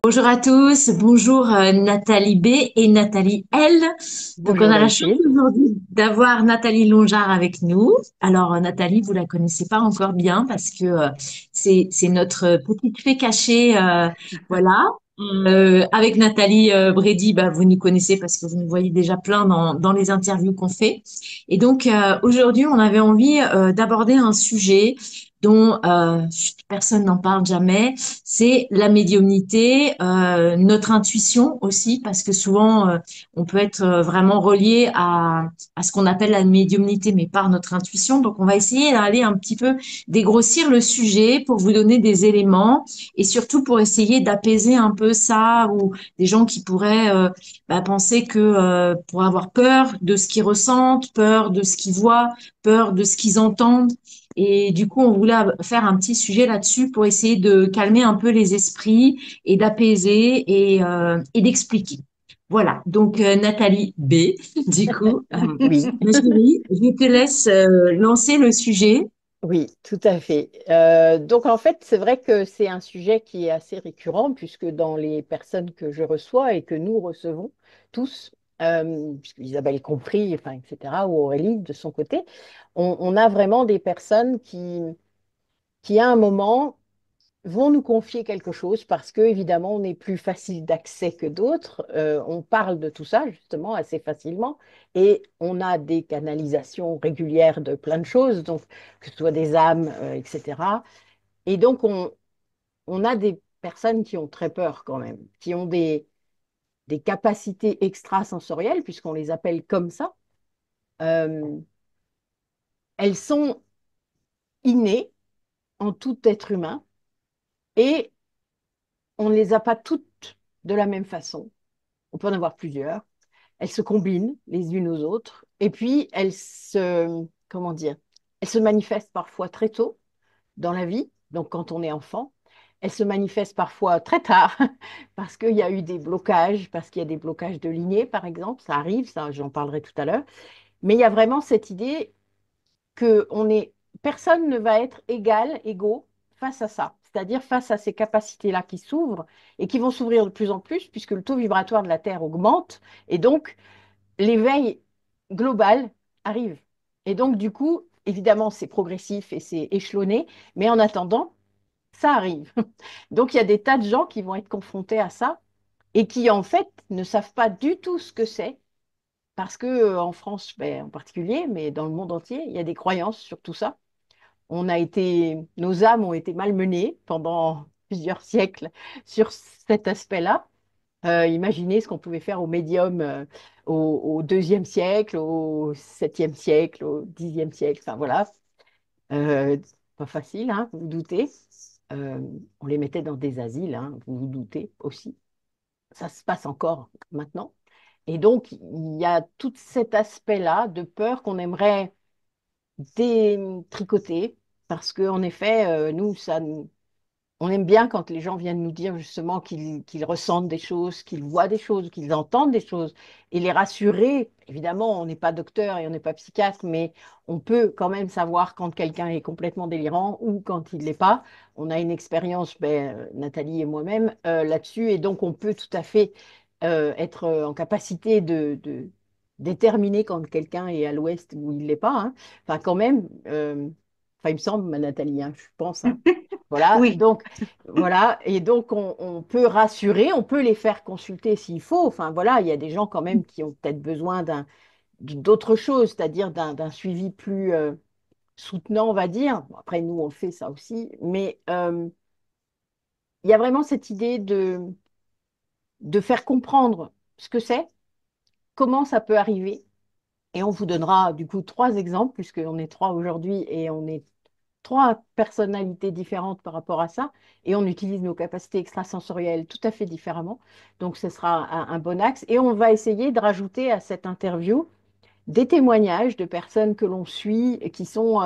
Bonjour à tous, bonjour Nathalie B et Nathalie L. Donc on Bonjour a la chance Delphine. aujourd'hui d'avoir Nathalie Longard avec nous. Alors Nathalie, vous la connaissez pas encore bien parce que c'est notre petite fée cachée, voilà. Avec Nathalie Brady, bah, vous nous connaissez parce que vous nous voyez déjà plein dans les interviews qu'on fait. Et donc aujourd'hui, on avait envie d'aborder un sujet dont personne n'en parle jamais, c'est la médiumnité, notre intuition aussi, parce que souvent on peut être vraiment relié à ce qu'on appelle la médiumnité, mais par notre intuition. Donc on va essayer d'aller un petit peu dégrossir le sujet pour vous donner des éléments et surtout pour essayer d'apaiser un peu ça ou des gens qui pourraient penser que pour avoir peur de ce qu'ils ressentent, peur de ce qu'ils voient, peur de ce qu'ils entendent. Et du coup, on voulait faire un petit sujet là-dessus pour essayer de calmer un peu les esprits et d'apaiser et d'expliquer. Voilà, donc Nathalie B, du coup, Oui, ma chérie, je te laisse lancer le sujet. oui, tout à fait. Donc en fait, c'est vrai que c'est un sujet qui est assez récurrent puisque dans les personnes que je reçois et que nous recevons tous, puisque Isabelle compris, enfin, etc., ou Aurélie de son côté, on a vraiment des personnes qui à un moment vont nous confier quelque chose parce que, évidemment, on est plus facile d'accès que d'autres. On parle de tout ça, justement, assez facilement. Et on a des canalisations régulières de plein de choses, donc que ce soit des âmes, etc. Et donc, on a des personnes qui ont très peur quand même, qui ont des capacités extrasensorielles, puisqu'on les appelle comme ça. Euh, Elles sont innées en tout être humain et on ne les a pas toutes de la même façon. On peut en avoir plusieurs. Elles se combinent les unes aux autres. Et puis, comment dire, elles se manifestent parfois très tôt dans la vie, donc quand on est enfant. Elles se manifestent parfois très tard, parce qu'il y a eu des blocages, parce qu'il y a des blocages de lignée, par exemple. Ça arrive, ça, j'en parlerai tout à l'heure. Mais il y a vraiment cette idée que personne ne va être égal, égaux face à ça. C'est-à-dire face à ces capacités-là qui s'ouvrent et qui vont s'ouvrir de plus en plus, puisque le taux vibratoire de la Terre augmente. Et donc, l'éveil global arrive. Et donc, du coup, évidemment, c'est progressif et c'est échelonné, mais en attendant, ça arrive. Donc, il y a des tas de gens qui vont être confrontés à ça et qui, en fait, ne savent pas du tout ce que c'est, parce que en France, ben, en particulier, mais dans le monde entier, il y a des croyances sur tout ça. Nos âmes ont été malmenées pendant plusieurs siècles sur cet aspect-là. Imaginez ce qu'on pouvait faire aux médiums au deuxième siècle, au septième siècle, au dixième siècle. Enfin voilà. Euh, Pas facile, hein, vous vous doutez. Euh, on les mettait dans des asiles, hein, vous vous doutez aussi. Ça se passe encore maintenant. Et donc, il y a tout cet aspect-là de peur qu'on aimerait détricoter, parce qu'en effet, nous, on aime bien quand les gens viennent nous dire justement qu'ils ressentent des choses, qu'ils voient des choses, qu'ils entendent des choses, et les rassurer. Évidemment, on n'est pas docteur et on n'est pas psychiatre, mais on peut quand même savoir quand quelqu'un est complètement délirant ou quand il ne l'est pas. On a une expérience, ben, Nathalie et moi-même, là-dessus, et donc on peut tout à fait être en capacité de déterminer quand quelqu'un est à l'ouest ou il ne l'est pas, hein. Enfin, quand même, enfin, il me semble, ma Nathalie, hein, je pense, hein. Voilà, Oui. donc voilà, et donc on peut rassurer, on peut les faire consulter s'il faut. Enfin voilà, il y a des gens quand même qui ont peut-être besoin d'autre chose, c'est-à-dire d'un suivi plus soutenant, on va dire. Bon, après, nous, on fait ça aussi, mais il y a vraiment cette idée de faire comprendre ce que c'est, comment ça peut arriver. Et on vous donnera du coup trois exemples, puisqu'on est trois aujourd'hui et on est trois personnalités différentes par rapport à ça, et on utilise nos capacités extrasensorielles tout à fait différemment. Donc, ce sera un bon axe. Et on va essayer de rajouter à cette interview des témoignages de personnes que l'on suit et qui sont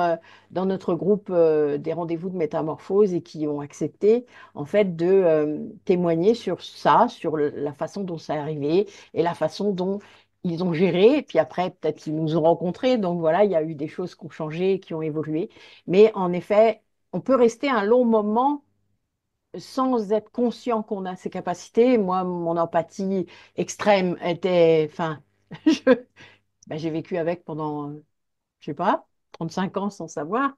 dans notre groupe des rendez-vous de métamorphose et qui ont accepté en fait de témoigner sur ça, sur la façon dont ça est arrivé et la façon dont ils ont géré. Et puis après, peut-être qu'ils nous ont rencontrés. Donc voilà, il y a eu des choses qui ont changé, qui ont évolué. Mais en effet, on peut rester un long moment sans être conscient qu'on a ces capacités. Moi, mon empathie extrême était, enfin, je- j'ai vécu avec pendant, je sais pas, 35 ans sans savoir.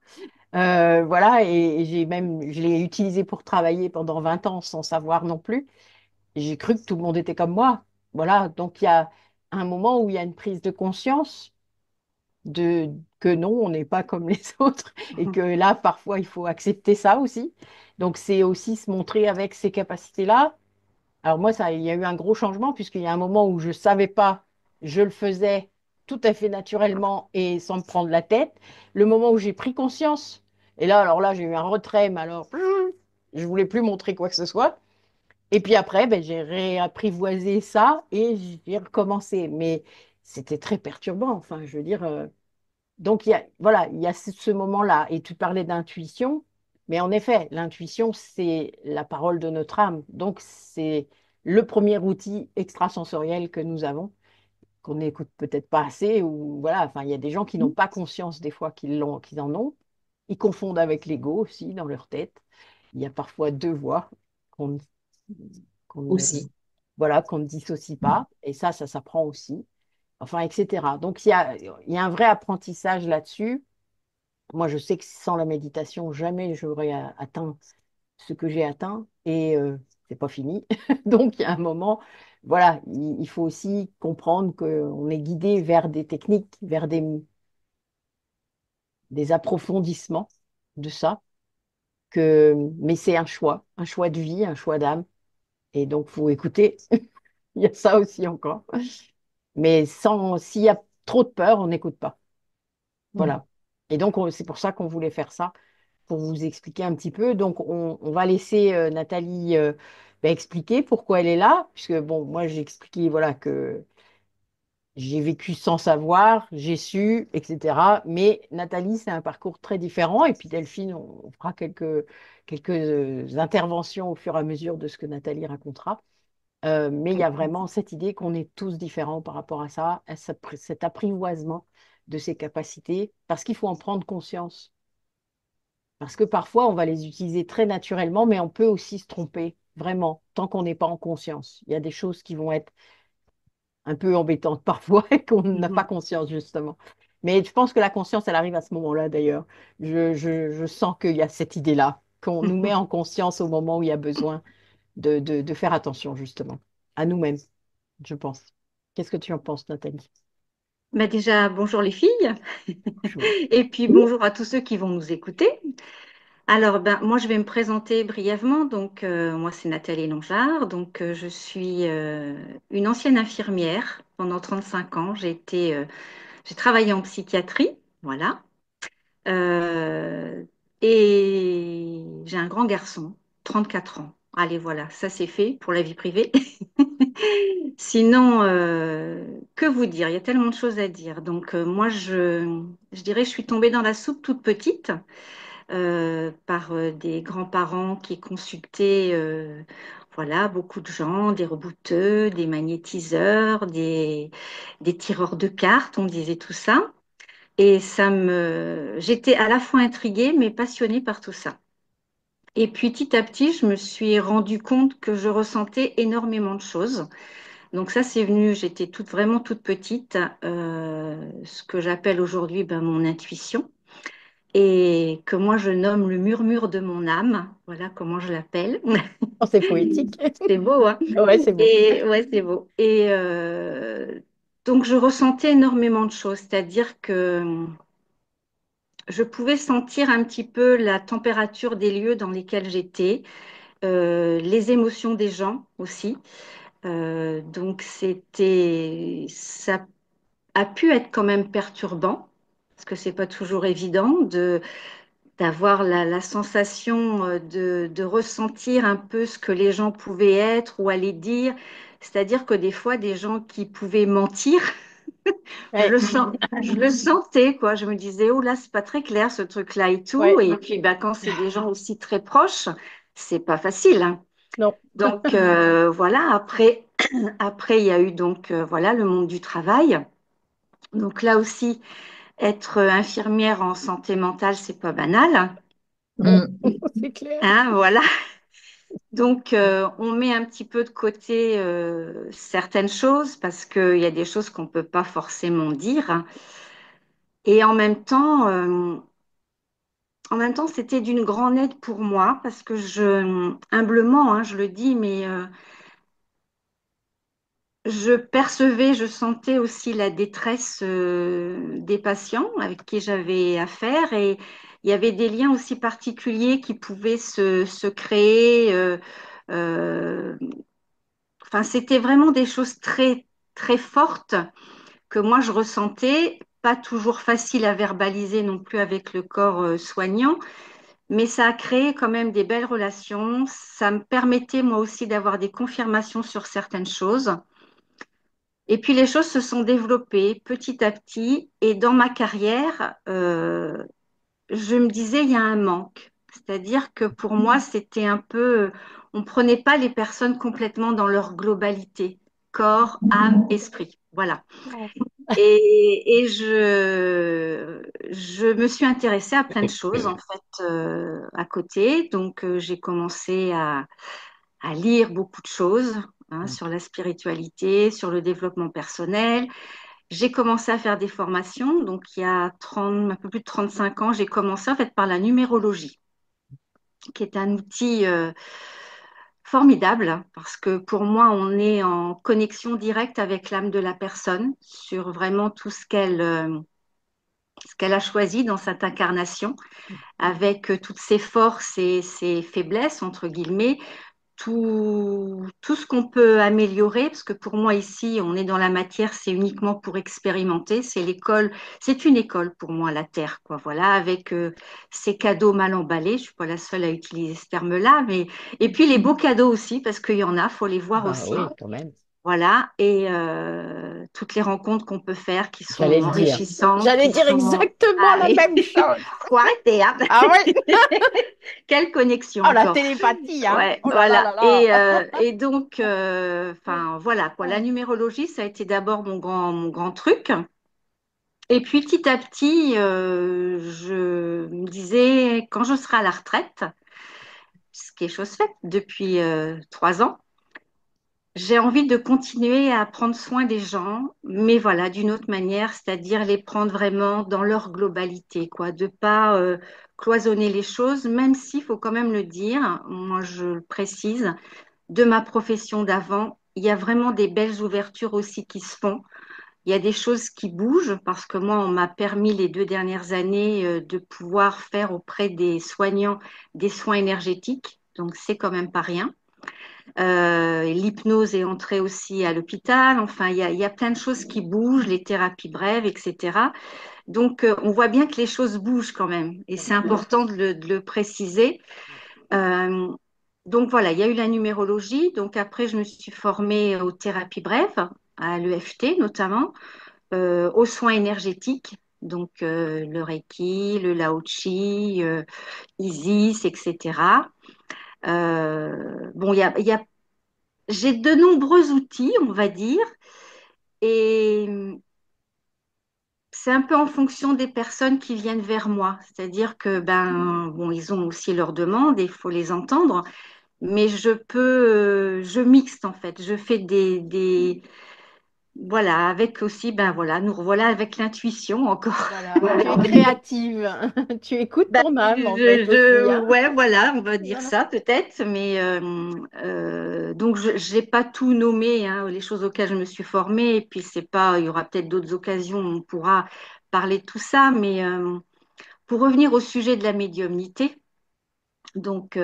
Voilà, et je l'ai utilisé pour travailler pendant 20 ans sans savoir non plus. Et j'ai cru que tout le monde était comme moi. Voilà, donc il y a un moment où il y a une prise de conscience de que non, on n'est pas comme les autres et que là, parfois, il faut accepter ça aussi. Donc, c'est aussi se montrer avec ces capacités-là. Alors moi, ça, il y a eu un gros changement puisqu'il y a un moment où je savais pas, je le faisais tout à fait naturellement et sans me prendre la tête. Le moment où j'ai pris conscience, et là, alors là, j'ai eu un retrait, mais alors, je voulais plus montrer quoi que ce soit. Et puis après, ben, j'ai réapprivoisé ça et j'ai recommencé. Mais c'était très perturbant. Enfin, je veux dire, donc, voilà, il y a ce moment-là. Et tu parlais d'intuition, mais en effet, l'intuition, c'est la parole de notre âme. Donc, c'est le premier outil extrasensoriel que nous avons, qu'on n'écoute peut-être pas assez, ou voilà, enfin, il y a des gens qui n'ont pas conscience des fois qu'ils en ont. Ils confondent avec l'ego aussi dans leur tête. Il y a parfois deux voix qu'on qu'on ne, aussi. voilà, qu'on ne dissocie pas. Et ça s'apprend aussi. Enfin, etc. Donc, il y a un vrai apprentissage là-dessus. Moi, je sais que sans la méditation, jamais j'aurais atteint ce que j'ai atteint et c'est pas fini. Donc, il y a un moment, voilà, il faut aussi comprendre qu'on est guidé vers des techniques, vers des approfondissements de ça. Mais c'est un choix de vie, un choix d'âme. Et donc, faut écouter. Il y a ça aussi encore. Mais s'il y a trop de peur, on n'écoute pas. Mm. Voilà. Et donc, c'est pour ça qu'on voulait faire ça, pour vous expliquer un petit peu. Donc, on va laisser Nathalie expliquer pourquoi elle est là, puisque, bon, moi, j'ai expliqué, voilà, que j'ai vécu sans savoir, j'ai su, etc. Mais Nathalie, c'est un parcours très différent. Et puis, Delphine, on fera quelques interventions au fur et à mesure de ce que Nathalie racontera. Mais il y a vraiment cette idée qu'on est tous différents par rapport à ça, cet apprivoisement de ses capacités, parce qu'il faut en prendre conscience. Parce que parfois, on va les utiliser très naturellement, mais on peut aussi se tromper, vraiment, tant qu'on n'est pas en conscience. Il y a des choses qui vont être un peu embêtantes parfois et qu'on n'a pas Mhm. conscience, justement. Mais je pense que la conscience, elle arrive à ce moment-là, d'ailleurs. Je sens qu'il y a cette idée-là, qu'on nous met en conscience au moment où il y a besoin de faire attention, justement, à nous-mêmes, je pense. Qu'est-ce que tu en penses, Nathalie? Bah déjà, bonjour les filles, Bonjour. et puis bonjour à tous ceux qui vont nous écouter. Alors, ben, moi, je vais me présenter brièvement. Donc, moi, c'est Nathalie Longard. Donc, je suis une ancienne infirmière pendant 35 ans. J'ai travaillé en psychiatrie, voilà. Euh, et j'ai un grand garçon, 34 ans. Allez, voilà, ça c'est fait pour la vie privée. Sinon, que vous dire? Il y a tellement de choses à dire. Donc, moi, je dirais, je suis tombée dans la soupe toute petite par des grands-parents qui consultaient, voilà, beaucoup de gens, des rebouteux, des magnétiseurs, des tireurs de cartes, on disait tout ça. Et j'étais à la fois intriguée, mais passionnée par tout ça. Et puis petit à petit, je me suis rendu compte que je ressentais énormément de choses. Donc ça, c'est venu, j'étais vraiment toute petite, ce que j'appelle aujourd'hui ben, mon intuition, et que moi je nomme le murmure de mon âme. Voilà comment je l'appelle. Oh, c'est poétique. C'est beau, hein? Ouais, c'est beau. Et ouais, c'est beau. Et donc je ressentais énormément de choses, c'est-à-dire que je pouvais sentir un petit peu la température des lieux dans lesquels j'étais, les émotions des gens aussi. Donc ça a pu être quand même perturbant parce que c'est pas toujours évident d'avoir la sensation de ressentir un peu ce que les gens pouvaient être ou aller dire. C'est-à-dire que des fois, des gens qui pouvaient mentir, je Ouais, le sens, je le sentais, quoi. Je me disais, oh là, c'est pas très clair ce truc-là et tout. ouais, Et puis, bah, quand c'est des gens aussi très proches, c'est pas facile, hein. non. Donc, voilà. Après, il y a eu donc, voilà, le monde du travail. Donc là aussi, être infirmière en santé mentale, c'est pas banal, Non, Mm. c'est clair. hein, voilà. Donc, on met un petit peu de côté certaines choses parce qu'il y a des choses qu'on ne peut pas forcément dire. Et en même temps, c'était d'une grande aide pour moi parce que humblement, hein, je le dis, mais je percevais, je sentais aussi la détresse des patients avec qui j'avais affaire et il y avait des liens aussi particuliers qui pouvaient se créer. Euh, enfin, c'était vraiment des choses très, très fortes que moi je ressentais, pas toujours facile à verbaliser non plus avec le corps soignant, mais ça a créé quand même des belles relations. Ça me permettait moi aussi d'avoir des confirmations sur certaines choses. Et puis les choses se sont développées petit à petit. Et dans ma carrière, je me disais, il y a un manque. C'est-à-dire que pour moi, c'était un peu, on ne prenait pas les personnes complètement dans leur globalité, corps, âme, esprit. Voilà. Et je me suis intéressée à plein de choses, en fait, à côté. Donc, j'ai commencé à lire beaucoup de choses hein, sur la spiritualité, sur le développement personnel. J'ai commencé à faire des formations. Donc, il y a 30, un peu plus de 35 ans, j'ai commencé en fait par la numérologie, qui est un outil formidable parce que pour moi, on est en connexion directe avec l'âme de la personne sur vraiment tout ce qu'elle a choisi dans cette incarnation, avec toutes ses forces et ses faiblesses, entre guillemets, tout ce qu'on peut améliorer, parce que pour moi ici, on est dans la matière, c'est uniquement pour expérimenter. C'est l'école, c'est une école pour moi, la Terre, quoi. Voilà, avec ces cadeaux mal emballés. Je suis pas la seule à utiliser ce terme-là, mais et puis les beaux cadeaux aussi, parce qu'il y en a, faut les voir Bah aussi. oui, quand même. Voilà, et toutes les rencontres qu'on peut faire qui sont J'allais le dire. enrichissantes, J'allais qui dire sont... exactement Ah la oui, même chose. faut arrêter, hein. Ah ouais? Quelle connexion Oh, la encore. télépathie, hein? Ouais, Oh là là voilà. là là. Et donc, enfin, voilà, quoi. La numérologie, ça a été d'abord mon grand truc. Et puis, petit à petit, je me disais, quand je serai à la retraite, ce qui est chose faite depuis 3 ans, j'ai envie de continuer à prendre soin des gens, mais voilà, d'une autre manière, c'est-à-dire les prendre vraiment dans leur globalité, quoi, de pas cloisonner les choses, même s'il faut quand même le dire, moi je le précise, de ma profession d'avant, il y a vraiment des belles ouvertures aussi qui se font. Il y a des choses qui bougent parce que moi, on m'a permis les 2 dernières années de pouvoir faire auprès des soignants des soins énergétiques. Donc, c'est quand même pas rien. L'hypnose est entrée aussi à l'hôpital. Enfin, il y a plein de choses qui bougent, les thérapies brèves, etc. Donc, on voit bien que les choses bougent quand même. Et c'est important de le préciser. Euh, donc voilà, il y a eu la numérologie. Donc après, je me suis formée aux thérapies brèves, à l'EFT notamment, aux soins énergétiques. Donc le Reiki, le Lao Chi, Isis, etc. Bon, j'ai de nombreux outils, on va dire, et c'est un peu en fonction des personnes qui viennent vers moi. C'est-à-dire que ben bon, ils ont aussi leurs demandes et il faut les entendre. Mais je mixte en fait. Je fais voilà, avec aussi, ben voilà, nous revoilà avec l'intuition encore. Voilà, tu es créative. Tu écoutes Ben, ton âme, en fait, aussi, hein? ouais, voilà, on va dire Voilà. ça peut-être, mais donc j'ai pas tout nommé, hein, les choses auxquelles je me suis formée, et puis c'est pas, il y aura peut-être d'autres occasions où on pourra parler de tout ça, mais pour revenir au sujet de la médiumnité, donc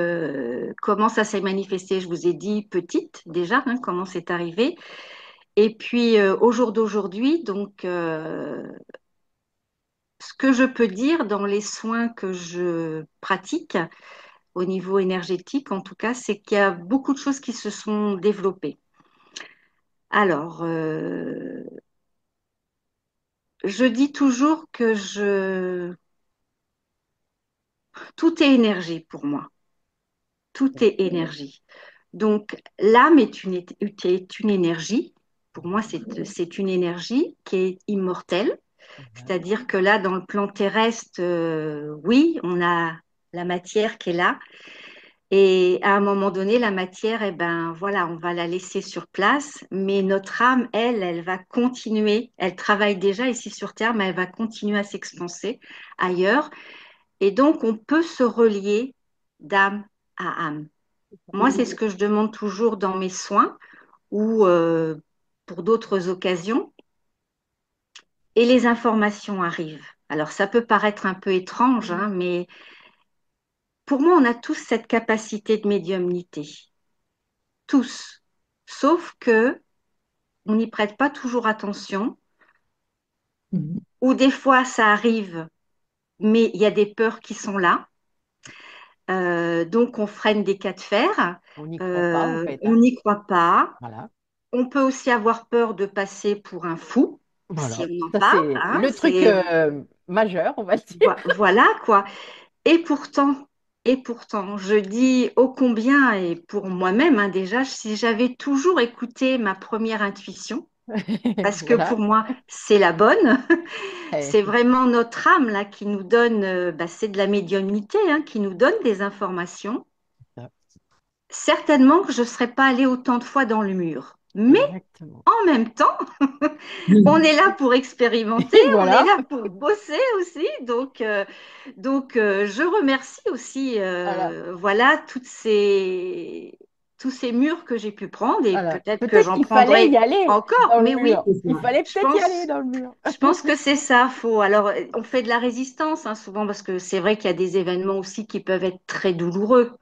comment ça s'est manifesté, je vous ai dit petite déjà, hein, comment c'est arrivé. Et puis au jour d'aujourd'hui, donc ce que je peux dire dans les soins que je pratique au niveau énergétique, en tout cas, c'est qu'il y a beaucoup de choses qui se sont développées. Alors, je dis toujours que tout est énergie pour moi. Tout est énergie. Donc, l'âme est une énergie. Pour moi, c'est une énergie qui est immortelle. C'est-à-dire que là, dans le plan terrestre, oui, on a la matière qui est là. Et à un moment donné, la matière, eh ben voilà, on va la laisser sur place, mais notre âme, elle va continuer. Elle travaille déjà ici sur Terre, mais elle va continuer à s'expanser ailleurs. Et donc, on peut se relier d'âme à âme. Moi, c'est ce que je demande toujours dans mes soins ou pour d'autres occasions. Et les informations arrivent. Alors, ça peut paraître un peu étrange, hein, mais pour moi, on a tous cette capacité de médiumnité. Tous. Sauf que on n'y prête pas toujours attention, Mhm. ou des fois ça arrive, mais il y a des peurs qui sont là. Donc on freine des cas de fer. On n'y croit pas, en fait, On hein. n'y croit pas. Voilà. On peut aussi avoir peur de passer pour un fou, si Voilà. on en Ça, parle, c'est hein. le truc majeur, on va dire. Voilà quoi. Et pourtant, je dis ô combien, et pour moi-même, hein, déjà, si j'avais toujours écouté ma première intuition, parce que Voilà. pour moi, c'est la bonne. Eh, C'est vraiment notre âme là qui nous donne, bah, c'est de la médiumnité, hein, qui nous donne des informations. ça. Certainement que je ne serais pas allée autant de fois dans le mur. Mais Exactement. en même temps, on est là pour expérimenter, Et on est voilà. là pour bosser aussi. Donc, je remercie aussi, Voilà. voilà, tous ces murs que j'ai pu prendre et Voilà. peut-être que Peut-être j'en qu'il fallait prendrai y aller encore. dans le Mais oui, mur. C'est Il ça. fallait je peut-être y aller pense. dans le mur. Je pense que c'est ça, faut. Alors, on fait de la résistance, hein, souvent parce que c'est vrai qu'il y a des événements aussi qui peuvent être très douloureux.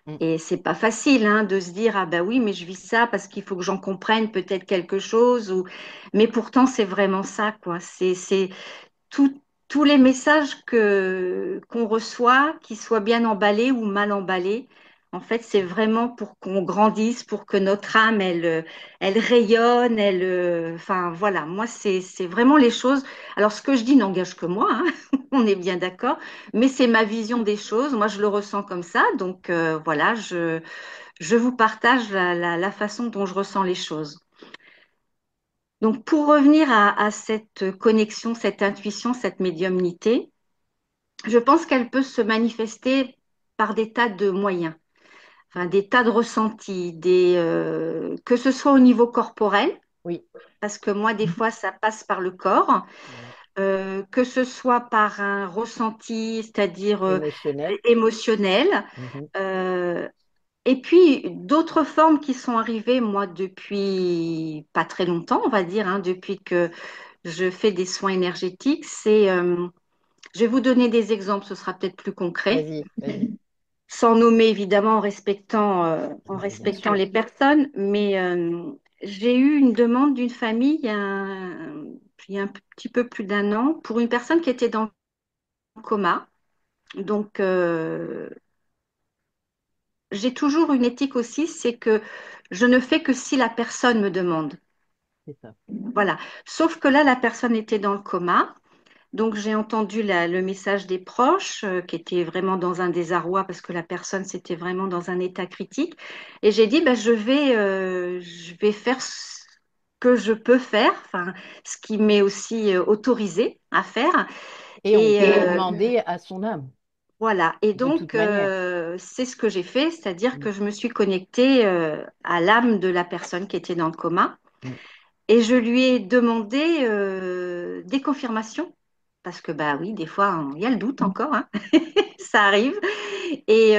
Mm. Et c'est pas facile, hein, de se dire, ah ben oui, mais je vis ça parce qu'il faut que j'en comprenne peut-être quelque chose. Mais pourtant, c'est vraiment ça, quoi. C'est tout- tous les messages qu'on reçoit, qu'ils soient bien emballés ou mal emballés, en fait, c'est vraiment pour qu'on grandisse, pour que notre âme, elle rayonne, enfin, voilà, moi, c'est vraiment les choses. Alors, ce que je dis n'engage que moi, hein, on est bien d'accord, mais c'est ma vision des choses. Moi, je le ressens comme ça. Donc, voilà, je vous partage la façon dont je ressens les choses. Donc, pour revenir à cette connexion, cette intuition, cette médiumnité, je pense qu'elle peut se manifester par des tas de moyens, enfin, des tas de ressentis, que ce soit au niveau corporel, Oui. parce que moi, des fois, ça passe par le corps, Voilà. que ce soit par un ressenti, c'est-à-dire Émotionnel. émotionnel, Mhm. euh, et puis d'autres formes qui sont arrivées, moi, depuis pas très longtemps, on va dire, hein, depuis que je fais des soins énergétiques, je vais vous donner des exemples, ce sera peut-être plus concret, Vas-y, vas-y. sans nommer évidemment en Mais bien respectant sûr. les personnes, mais j'ai eu une demande d'une famille il y a un petit peu plus d'un an pour une personne qui était dans le coma. Donc, j'ai toujours une éthique aussi, c'est que je ne fais que si la personne me demande. C'est ça. Voilà. Sauf que là, la personne était dans le coma. Donc, j'ai entendu le message des proches qui étaient vraiment dans un désarroi parce que la personne, c'était vraiment dans un état critique. Et j'ai dit, ben, je vais faire ce que je peux faire, enfin, ce qui m'est aussi autorisé à faire. Et on Et peut demander à son âme, voilà. Et de toute donc, manière. c'est ce que j'ai fait, c'est-à-dire Mm. que je me suis connectée à l'âme de la personne qui était dans le coma. Mm. Et je lui ai demandé des confirmations, parce que bah oui, des fois, il y a le doute encore, hein, ça arrive, et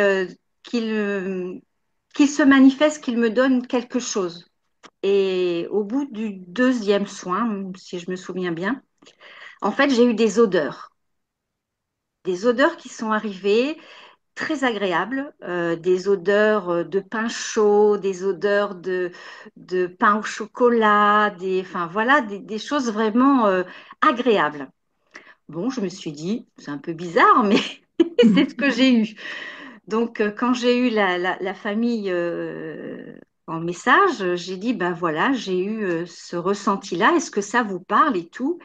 qu'il qu'il se manifeste, qu'il me donne quelque chose. Et au bout du deuxième soin, si je me souviens bien, en fait, j'ai eu des odeurs qui sont arrivées très agréables, des odeurs de pain chaud, des odeurs de pain au chocolat, enfin voilà, des choses vraiment agréables. Bon, je me suis dit, c'est un peu bizarre, mais c'est ce que j'ai eu. Donc, quand j'ai eu la famille en message, j'ai dit, ben voilà, j'ai eu ce ressenti-là, est-ce que ça vous parle et tout?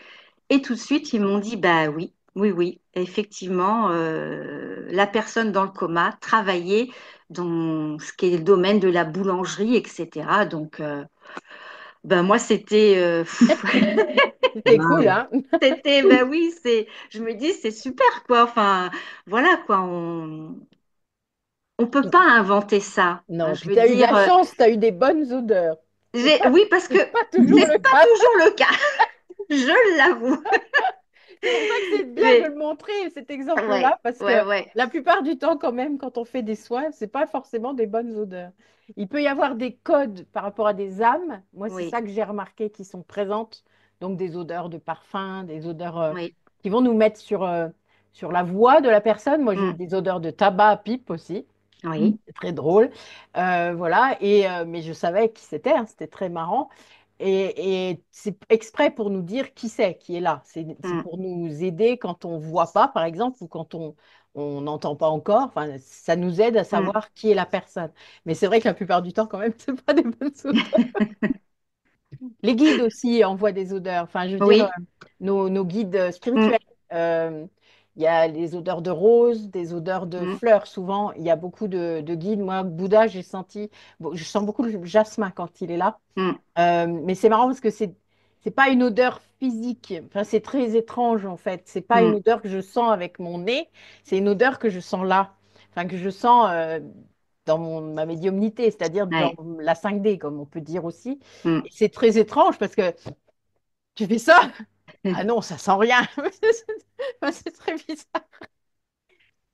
Et tout de suite, ils m'ont dit, bah oui, oui, oui, effectivement, la personne dans le coma travaillait dans ce qui est le domaine de la boulangerie, etc. Donc, ben moi, c'était, C'était cool, hein? c'était, ben oui, je me dis, c'est super, quoi. Enfin, voilà, quoi. on peut pas inventer ça. Enfin, Non, je puis veux tu as eu de dire, la chance, tu as eu des bonnes odeurs. oui, parce que C'est pas toujours c'est le pas cas. toujours le cas, je l'avoue. C'est pour ça que c'est bien de Mais le montrer, cet ouais, exemple-là, parce que ouais, ouais, la plupart du temps, quand même, quand on fait des soins, c'est pas forcément des bonnes odeurs. Il peut y avoir des codes par rapport à des âmes. Moi, c'est oui, ça que j'ai remarqué qui sont présentes. Donc, des odeurs de parfum, des odeurs oui, qui vont nous mettre sur la voix de la personne. Moi, j'ai eu mm, des odeurs de tabac à pipe aussi. oui, C'est très drôle. Voilà. Mais je savais qui c'était, hein, c'était très marrant. Et c'est exprès pour nous dire qui c'est qui est là. C'est mm, pour nous aider quand on voit pas, par exemple, ou quand on n'entend pas encore. Enfin, ça nous aide à mm, savoir qui est la personne. Mais c'est vrai que la plupart du temps, quand même, c'est pas des bonnes odeurs. Les guides aussi envoient des odeurs. Enfin, je veux dire, oui, nos guides mm, spirituels. euh, il y a des odeurs de roses, des odeurs de mm, fleurs. Souvent, il y a beaucoup de guides. Moi, Bouddha, j'ai senti, bon, je sens beaucoup le jasmin quand il est là. mm, Mais c'est marrant parce que c'est pas une odeur physique. Enfin, c'est très étrange en fait. C'est pas une mm, odeur que je sens avec mon nez. C'est une odeur que je sens là. Enfin, que je sens dans ma médiumnité, c'est-à-dire dans ouais, la 5D, comme on peut dire aussi. mm. Et c'est très étrange parce que tu fais ça. Ah non, ça sent rien. Enfin, c'est très bizarre.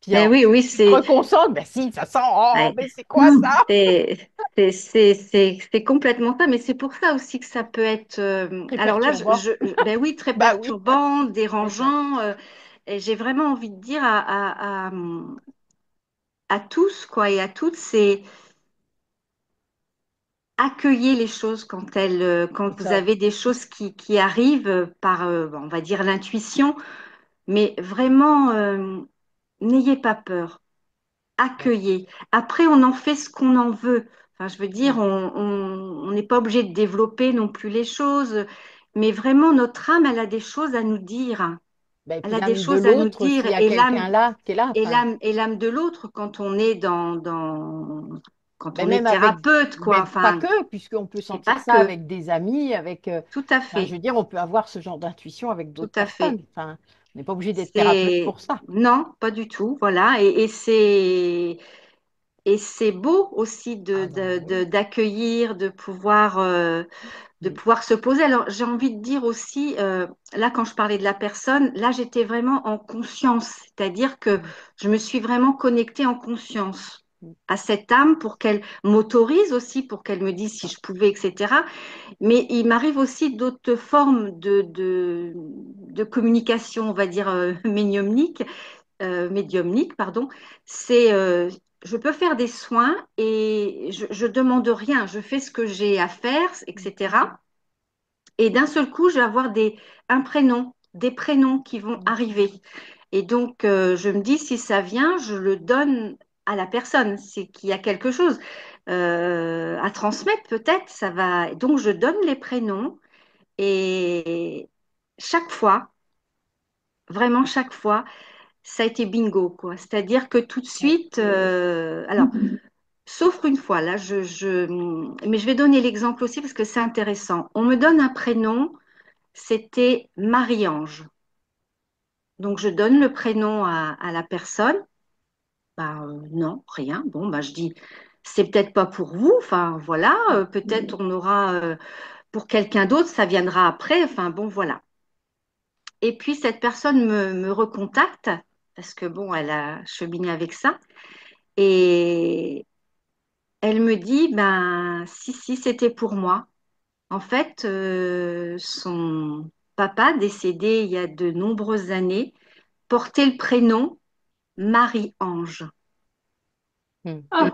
Puis Mais alors, oui, oui, tu te reconcentres. Ben si, ça sent. Oh, ouais. mais c'est quoi ça? C'est complètement ça, mais c'est pour ça aussi que ça peut être. Très Alors là, perturbant. ben oui, très Bah oui. perturbant, Exact. dérangeant. Et j'ai vraiment envie de dire à tous, quoi, et à toutes, c'est accueillez les choses quand C'est vous ça. avez des choses qui arrivent par, bon, on va dire, l'intuition, mais vraiment, n'ayez pas peur. Ouais. Accueillir. Après, on en fait ce qu'on en veut. Enfin, je veux dire, Mm. on n'est pas obligé de développer non plus les choses, mais vraiment, notre âme, elle a des choses à nous dire. Ben, et Elle puis a des l'âme de choses à nous l'autre, dire. s'il y a quelqu'un là qui est là, enfin, Et l'âme de l'autre, quand on est quand ben on est même avec, thérapeute, quoi. ben pas Enfin, que, puisqu'on peut et sentir pas ça que. avec des amis, avec, Tout à enfin, je fait. veux dire, on peut avoir ce genre d'intuition avec Tout d'autres à fait. personnes. Enfin, on n'est pas obligé d'être thérapeute C'est pour ça. non, pas du tout. Voilà. Et c'est beau aussi Ah ben oui. d'accueillir, de Mm. pouvoir se poser. Alors, j'ai envie de dire aussi, là, quand je parlais de la personne, là, j'étais vraiment en conscience, c'est-à-dire que Mm. je me suis vraiment connectée en conscience Mm. à cette âme pour qu'elle m'autorise aussi, pour qu'elle me dise si je pouvais, etc. Mais il m'arrive aussi d'autres formes de communication, on va dire, médiumnique, pardon. C'est, je peux faire des soins et je demande rien, je fais ce que j'ai à faire, etc. Et d'un seul coup, je vais avoir un prénom, des prénoms qui vont Mm. arriver. Et donc, je me dis, si ça vient, je le donne à la personne. C'est qu'il y a quelque chose à transmettre, peut-être. Ça va. Donc, je donne les prénoms et chaque fois, vraiment chaque fois, ça a été bingo, quoi. C'est-à-dire que tout de Ouais. suite, alors, sauf une fois, là, mais je vais donner l'exemple aussi parce que c'est intéressant. On me donne un prénom, c'était Marie-Ange. Donc, je donne le prénom à la personne. Bah, non, rien. Bon, bah, je dis, c'est peut-être pas pour vous. Enfin, voilà, peut-être on aura pour quelqu'un d'autre, ça viendra après. Enfin, bon, voilà. Et puis, cette personne me recontacte parce que, bon, elle a cheminé avec ça. Et elle me dit, ben, si, c'était pour moi. En fait, son papa, décédé il y a de nombreuses années, portait le prénom Marie-Ange. Mm. Ah,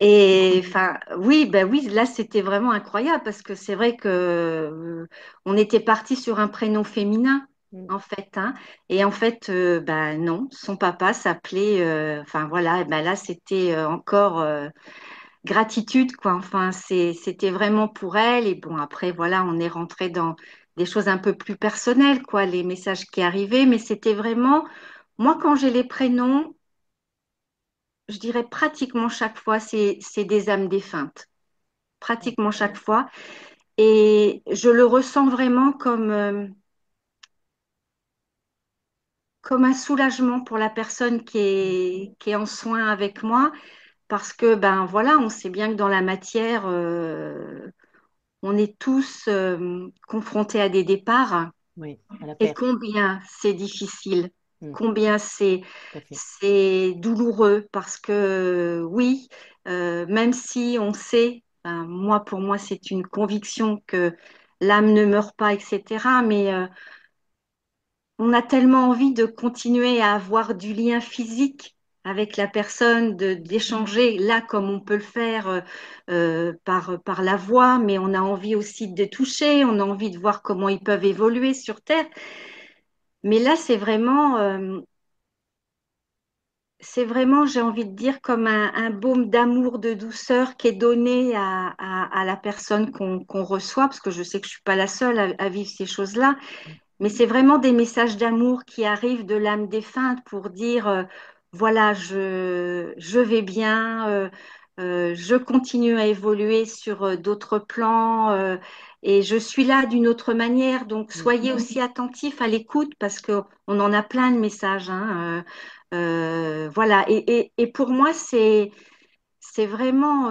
Et enfin, oui, ben oui, là c'était vraiment incroyable parce que c'est vrai que on était parti sur un prénom féminin Mm. en fait, hein. Et en fait, ben non, son papa s'appelait, enfin voilà, et ben là c'était encore gratitude quoi. Enfin, c'était vraiment pour elle. Et bon après voilà, on est rentré dans des choses un peu plus personnelles quoi, les messages qui arrivaient, mais c'était vraiment moi quand j'ai les prénoms. Je dirais pratiquement chaque fois, c'est des âmes défuntes. Pratiquement chaque fois. Et je le ressens vraiment comme un soulagement pour la personne qui est en soin avec moi. parce que ben voilà, on sait bien que dans la matière, on est tous confrontés à des départs Oui, à la et perte. combien c'est difficile, Mm, combien tout à fait. c'est douloureux parce que oui, même si on sait, ben, moi pour moi c'est une conviction que l'âme ne meurt pas, etc. Mais on a tellement envie de continuer à avoir du lien physique avec la personne, d'échanger là comme on peut le faire par la voix, mais on a envie aussi de toucher, on a envie de voir comment ils peuvent évoluer sur Terre. Mais là, c'est vraiment, j'ai envie de dire, comme un baume d'amour, de douceur qui est donné à la personne qu'on reçoit, parce que je sais que je suis pas la seule à vivre ces choses-là. Mais c'est vraiment des messages d'amour qui arrivent de l'âme défunte pour dire, voilà, je vais bien, je continue à évoluer sur d'autres plans et je suis là d'une autre manière. Donc, Mm. soyez aussi attentifs à l'écoute parce que on en a plein de messages, hein, voilà. Et pour moi, c'est vraiment,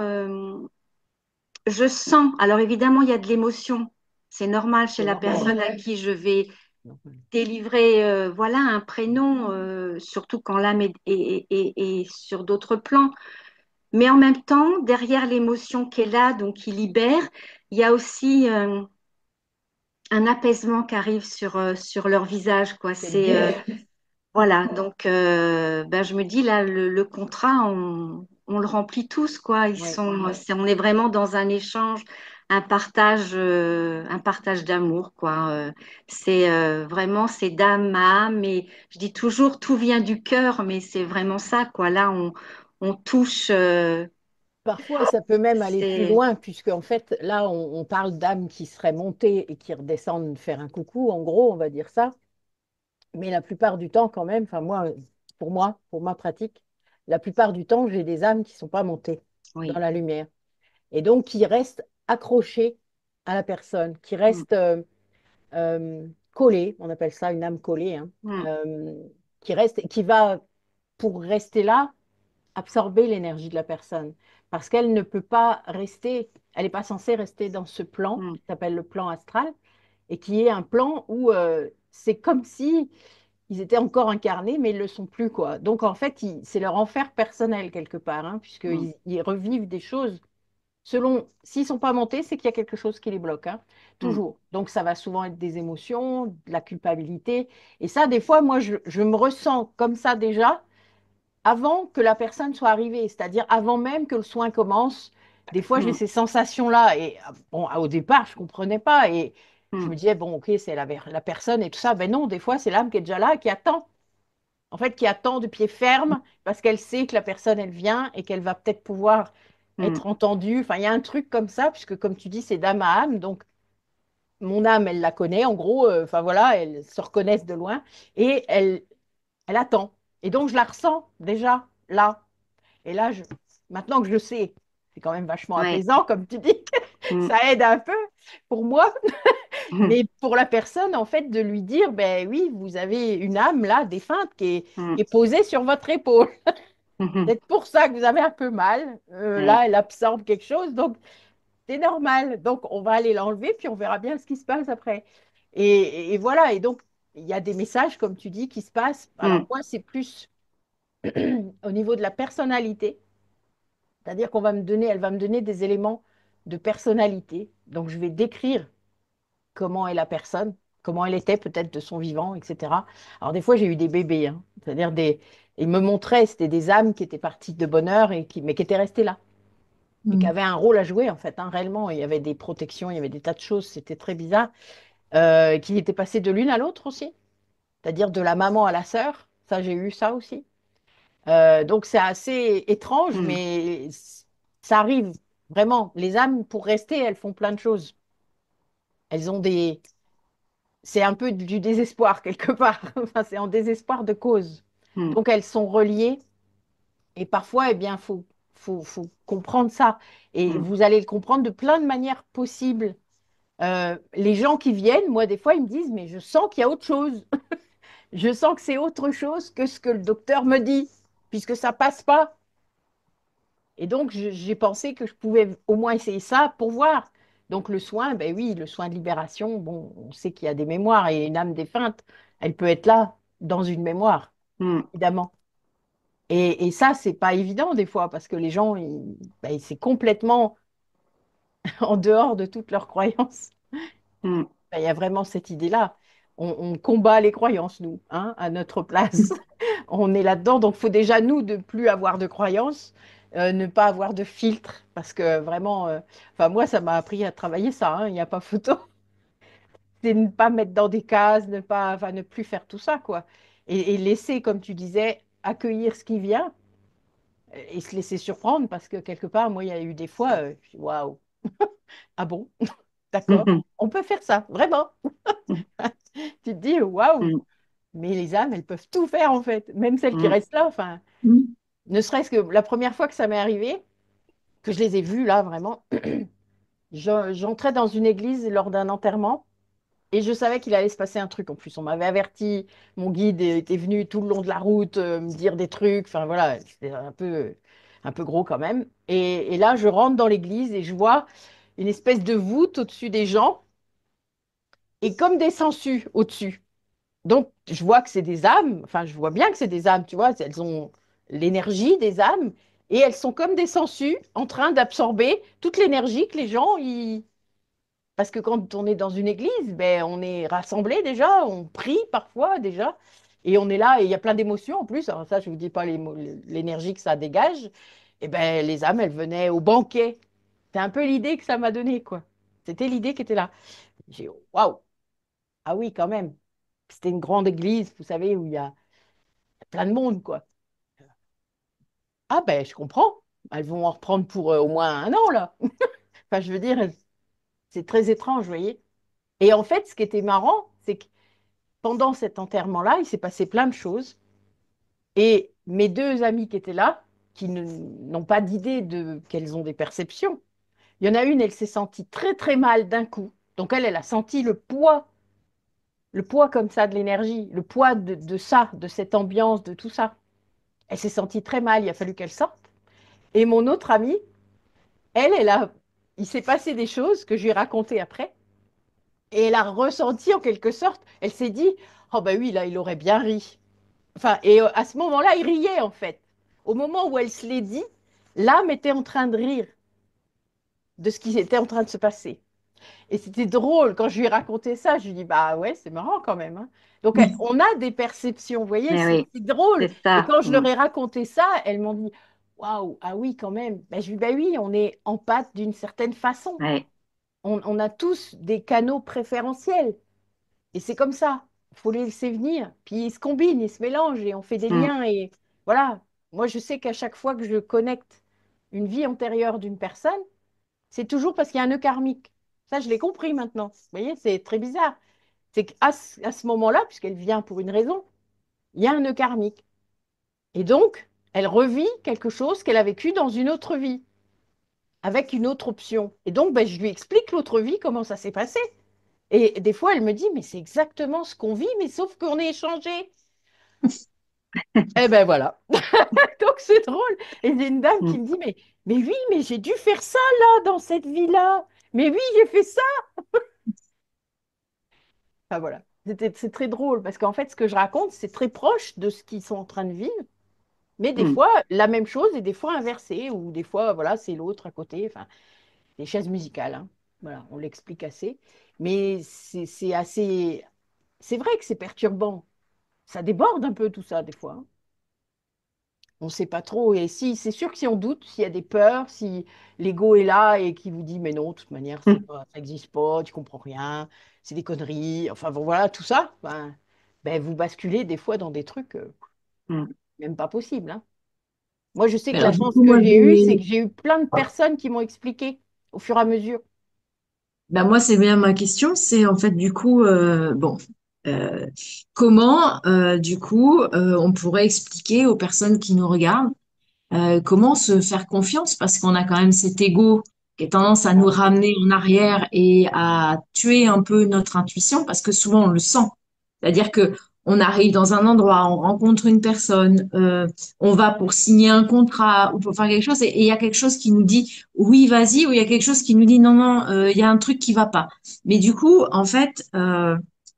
je sens. Alors évidemment, il y a de l'émotion. C'est normal chez C'est la normal. personne à qui je vais Normal. délivrer voilà un prénom, surtout quand l'âme est sur d'autres plans. Mais en même temps, derrière l'émotion qui est là, donc qui libère, il y a aussi un apaisement qui arrive sur leur visage, quoi. C'est bien. Voilà, donc ben, je me dis là, le contrat, on le remplit tous, quoi. Oui. On est vraiment dans un échange, un partage d'amour, quoi. C'est vraiment, c'est d'âme à âme, et je dis toujours, tout vient du cœur, mais c'est vraiment ça, quoi. Là, on touche, Parfois, ça peut même aller plus c'est, loin, puisque en fait, là, on parle d'âmes qui seraient montées et qui redescendent faire un coucou, en gros, on va dire ça. Mais la plupart du temps, quand même, enfin moi, pour ma pratique, la plupart du temps, j'ai des âmes qui ne sont pas montées dans oui. la lumière. Et donc, qui restent accrochées à la personne, qui Mm, restent collées, on appelle ça une âme collée, hein, mm, euh, qui reste, qui va, pour rester là, absorber l'énergie de la personne. Parce qu'elle ne peut pas rester, elle n'est pas censée rester dans ce plan, mm, qui s'appelle le plan astral, et qui est un plan où c'est comme si ils étaient encore incarnés, mais ils ne le sont plus, quoi. Donc, en fait, c'est leur enfer personnel, quelque part, hein, mm, puisqu'ils revivent des choses selon, s'ils ne sont pas montés, c'est qu'il y a quelque chose qui les bloque, hein, mm, toujours. Donc, ça va souvent être des émotions, de la culpabilité. Et ça, des fois, moi, je me ressens comme ça déjà avant que la personne soit arrivée, c'est-à-dire avant même que le soin commence. Des fois, j'ai mm, ces sensations-là. Et bon, au départ, je ne comprenais pas. Et je mm, me disais, bon, ok, c'est la personne et tout ça. Ben non, des fois, c'est l'âme qui est déjà là, qui attend. En fait, qui attend de pied ferme parce qu'elle sait que la personne, elle vient et qu'elle va peut-être pouvoir mm, être entendue. Enfin, il y a un truc comme ça, puisque comme tu dis, c'est d'âme à âme. Donc, mon âme, elle la connaît. En gros, enfin voilà, elles se reconnaissent de loin et elle attend. Et donc, je la ressens déjà là. Et là, maintenant que je le sais, c'est quand même vachement ouais, apaisant, comme tu dis. mm, Ça aide un peu pour moi. mm, Mais pour la personne, en fait, de lui dire, ben oui, vous avez une âme là, défunte, mm, qui est posée sur votre épaule. mm, C'est pour ça que vous avez un peu mal. ouais, Là, elle absorbe quelque chose, donc c'est normal. Donc, on va aller l'enlever, puis on verra bien ce qui se passe après. Et voilà. Et donc, il y a des messages, comme tu dis, qui se passent. Alors, mm, moi, c'est plus au niveau de la personnalité. C'est-à-dire elle va me donner des éléments de personnalité. Donc, je vais décrire comment est la personne, comment elle était peut-être de son vivant, etc. Alors, des fois, j'ai eu des bébés, hein. C'est-à-dire ils me montraient, c'était des âmes qui étaient parties de bonheur, mais qui étaient restées là, et qui Mm. avaient un rôle à jouer, en fait, hein, réellement. Il y avait des protections, il y avait des tas de choses, c'était très bizarre, qui étaient passées de l'une à l'autre aussi, c'est-à-dire de la maman à la sœur. Ça, j'ai eu ça aussi. Donc c'est assez étrange, mm, mais ça arrive vraiment. Les âmes, pour rester, elles font plein de choses. Elles ont des... C'est un peu du désespoir quelque part. Enfin, c'est en désespoir de cause. mm, Donc elles sont reliées et parfois, eh bien, faut comprendre ça. Et mm, vous allez le comprendre de plein de manières possibles. Les gens qui viennent, moi, des fois, ils me disent, mais je sens qu'il y a autre chose. Je sens que c'est autre chose que ce que le docteur me dit, puisque ça passe pas. Et donc, j'ai pensé que je pouvais au moins essayer ça pour voir. Donc, le soin, ben oui, le soin de libération, bon, on sait qu'il y a des mémoires et une âme défunte, elle peut être là, dans une mémoire, mm, évidemment. Et ça, c'est pas évident des fois, parce que les gens, ben, c'est complètement en dehors de toutes leurs croyances. mm, Ben, il y a vraiment cette idée-là. On combat les croyances, nous, hein, à notre place. On est là-dedans, donc il faut déjà, nous, ne plus avoir de croyances, ne pas avoir de filtre, parce que vraiment, enfin, moi, ça m'a appris à travailler ça, hein, il n'y a pas photo. C'est ne pas mettre dans des cases, ne pas, enfin, ne plus faire tout ça, quoi. Et laisser, comme tu disais, accueillir ce qui vient et se laisser surprendre, parce que quelque part, moi, il y a eu des fois, je dis, waouh, ah bon, d'accord, mm, on peut faire ça, vraiment. mm, Tu te dis, waouh, mm, mais les âmes, elles peuvent tout faire, en fait, même celles qui mm, restent là, enfin, Mm. ne serait-ce que la première fois que ça m'est arrivé, que je les ai vues, là, vraiment, j'entrais dans une église lors d'un enterrement. Et je savais qu'il allait se passer un truc. En plus, on m'avait averti. Mon guide était venu tout le long de la route me dire des trucs. Enfin, voilà, c'était un peu gros quand même. Et là, je rentre dans l'église et je vois une espèce de voûte au-dessus des gens et comme des sangsues au-dessus. Donc, je vois que c'est des âmes. Enfin, je vois bien que c'est des âmes, tu vois. Elles ont l'énergie des âmes et elles sont comme des sangsues en train d'absorber toute l'énergie que les gens, parce que quand on est dans une église, ben, on est rassemblés déjà, on prie parfois déjà, et on est là, et il y a plein d'émotions en plus. Alors ça, je ne vous dis pas l'énergie que ça dégage. Et ben, les âmes, elles venaient au banquet. C'est un peu l'idée que ça m'a donnée, quoi. C'était l'idée qui était là. J'ai waouh, ah oui, quand même. C'était une grande église, vous savez, où il y a plein de monde, quoi. Ah ben, je comprends. Elles vont en reprendre pour au moins un an, là. Enfin, je veux dire, c'est très étrange, vous voyez. Et en fait, ce qui était marrant, c'est que pendant cet enterrement-là, il s'est passé plein de choses. Et mes deux amies qui étaient là, qui n'ont pas d'idée de qu'elles ont des perceptions, il y en a une, elle s'est sentie très très mal d'un coup. Donc elle a senti le poids comme ça de l'énergie, le poids de ça, de cette ambiance, de tout ça. Elle s'est sentie très mal, il a fallu qu'elle sorte. Et mon autre amie, il s'est passé des choses que je lui ai racontées après. Et elle a ressenti en quelque sorte, elle s'est dit, oh ben oui, là, il aurait bien ri. Enfin, et à ce moment-là, il riait en fait. Au moment où elle se l'est dit, l'âme était en train de rire de ce qui était en train de se passer. Et c'était drôle. Quand je lui ai raconté ça, je lui ai dit, bah ouais, c'est marrant quand même, hein. Donc, on a des perceptions, vous voyez, mais oui, c'est drôle. c'est Et ça. quand je Mm, leur ai raconté ça, elles m'ont dit, waouh, ah oui, quand même. Ben, je lui ai dit, bah oui, on est en pâte d'une certaine façon. ouais, On a tous des canaux préférentiels. Et c'est comme ça. Il faut les laisser venir. Puis ils se combinent, ils se mélangent et on fait des mm, liens. Et voilà. Moi, je sais qu'à chaque fois que je connecte une vie antérieure d'une personne, c'est toujours parce qu'il y a un nœud karmique. Ça, je l'ai compris maintenant. Vous voyez, c'est très bizarre. C'est à ce moment-là, puisqu'elle vient pour une raison, il y a un nœud karmique. Et donc, elle revit quelque chose qu'elle a vécu dans une autre vie, avec une autre option. Et donc, ben, je lui explique l'autre vie, comment ça s'est passé. Et des fois, elle me dit, mais c'est exactement ce qu'on vit, mais sauf qu'on est échangé. Eh ben voilà. Donc c'est drôle. Et j'ai une dame qui mm, me dit, mais oui, mais j'ai dû faire ça là, dans cette vie-là. Mais oui, j'ai fait ça. Enfin voilà. C'est très drôle parce qu'en fait, ce que je raconte, c'est très proche de ce qu'ils sont en train de vivre. Mais des mm. fois, la même chose et des fois inversée, ou des fois, voilà, c'est l'autre à côté. Enfin, des chaises musicales, hein. Voilà, on l'explique assez. Mais c'est assez. C'est vrai que c'est perturbant. Ça déborde un peu tout ça, des fois, hein. On ne sait pas trop. Et si, c'est sûr que si on doute, s'il y a des peurs, si l'ego est là et qui vous dit, mais non, de toute manière, c'est Mm. pas, ça n'existe pas, tu comprends rien, c'est des conneries, enfin bon, voilà, tout ça, ben, vous basculez des fois dans des trucs Mm. même pas possibles, hein. Moi, je sais que Alors, la du chance coup, que moi, j'ai eue, c'est que j'ai eu plein de personnes qui m'ont expliqué au fur et à mesure. c'est bien ma question. C'est en fait, du coup, euh, comment, du coup, on pourrait expliquer aux personnes qui nous regardent comment se faire confiance parce qu'on a quand même cet ego qui a tendance à nous ramener en arrière et à tuer un peu notre intuition parce que souvent on le sent. C'est-à-dire que on arrive dans un endroit, on rencontre une personne, on va pour signer un contrat ou pour faire quelque chose, et il y a quelque chose qui nous dit oui, vas-y, ou il y a quelque chose qui nous dit non, non, il y a un truc qui va pas. Mais du coup, en fait,